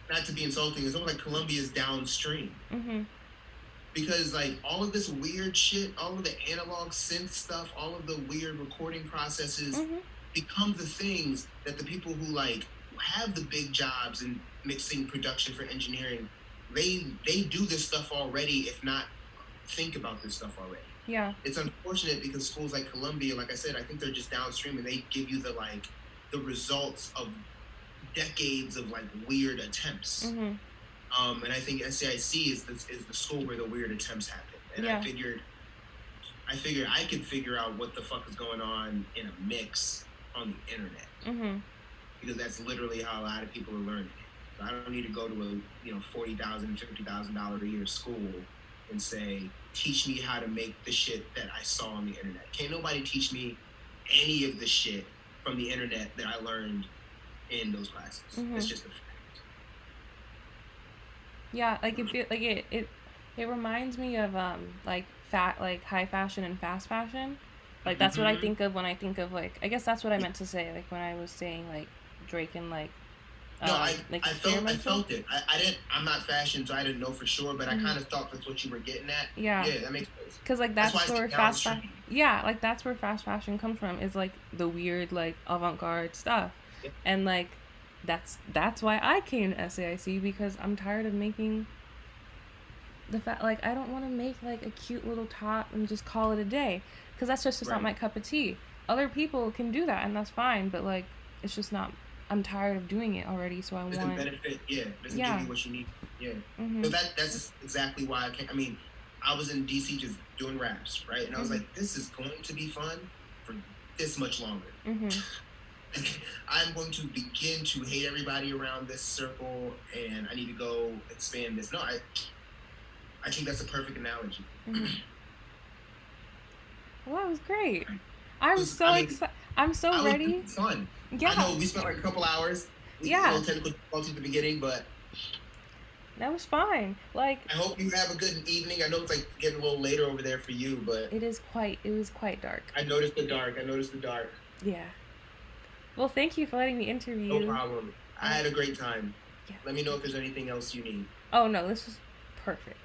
not to be insulting, it's almost like Columbia's downstream. Because like all of this weird shit, all of the analog synth stuff, all of the weird recording processes become the things that the people who like have the big jobs in mixing, production, for engineering, they do this stuff already, if not think about this stuff already. Yeah. It's unfortunate because schools like Columbia, like I said, I think they're just downstream and they give you the results of decades of like weird attempts. And I think SAIC is the school where the weird attempts happen. And I figured I could figure out what the fuck is going on in a mix on the internet. Because that's literally how a lot of people are learning it. So I don't need to go to a $40,000, $50,000 a year school and say, teach me how to make the shit that I saw on the internet. Can't nobody teach me any of the shit from the internet that I learned in those classes. It's just a fact. Yeah, like it reminds me of like high fashion and fast fashion. Like that's what I think of when I think of like, I guess that's what I meant to say, like when I was saying like Drake and like no, I felt it. I'm not fashion, so I didn't know for sure, but I kind of thought that's what you were getting at. Yeah, that makes sense. Because like that's where fast fashion. Yeah, like that's where fast fashion comes from. Is like the weird like avant-garde stuff, and like that's why I came to SAIC, because I'm tired of making the like I don't want to make like a cute little top and just call it a day, because that's just not my cup of tea. Other people can do that and that's fine, but like it's just not. I'm tired of doing it already, so I doesn't want benefit. Doesn't give you what you need. So that's exactly why I mean, I was in DC just doing raps, right? And I was like, this is going to be fun, for this much longer. Mm-hmm. I'm going to begin to hate everybody around this circle, and I need to go expand this. No, I think that's a perfect analogy. Mm-hmm. Well, that was great. I'm so excited. I'm so ready. It was fun. Yeah. I know we spent like a couple hours. Yeah. A little technical difficulty at the beginning, but that was fine. Like, I hope you have a good evening. I know it's like getting a little later over there for you, but it was quite dark. I noticed the dark. Yeah. Well, thank you for letting me interview. No problem. I had a great time. Yeah. Let me know if there's anything else you need. Oh no, this was perfect.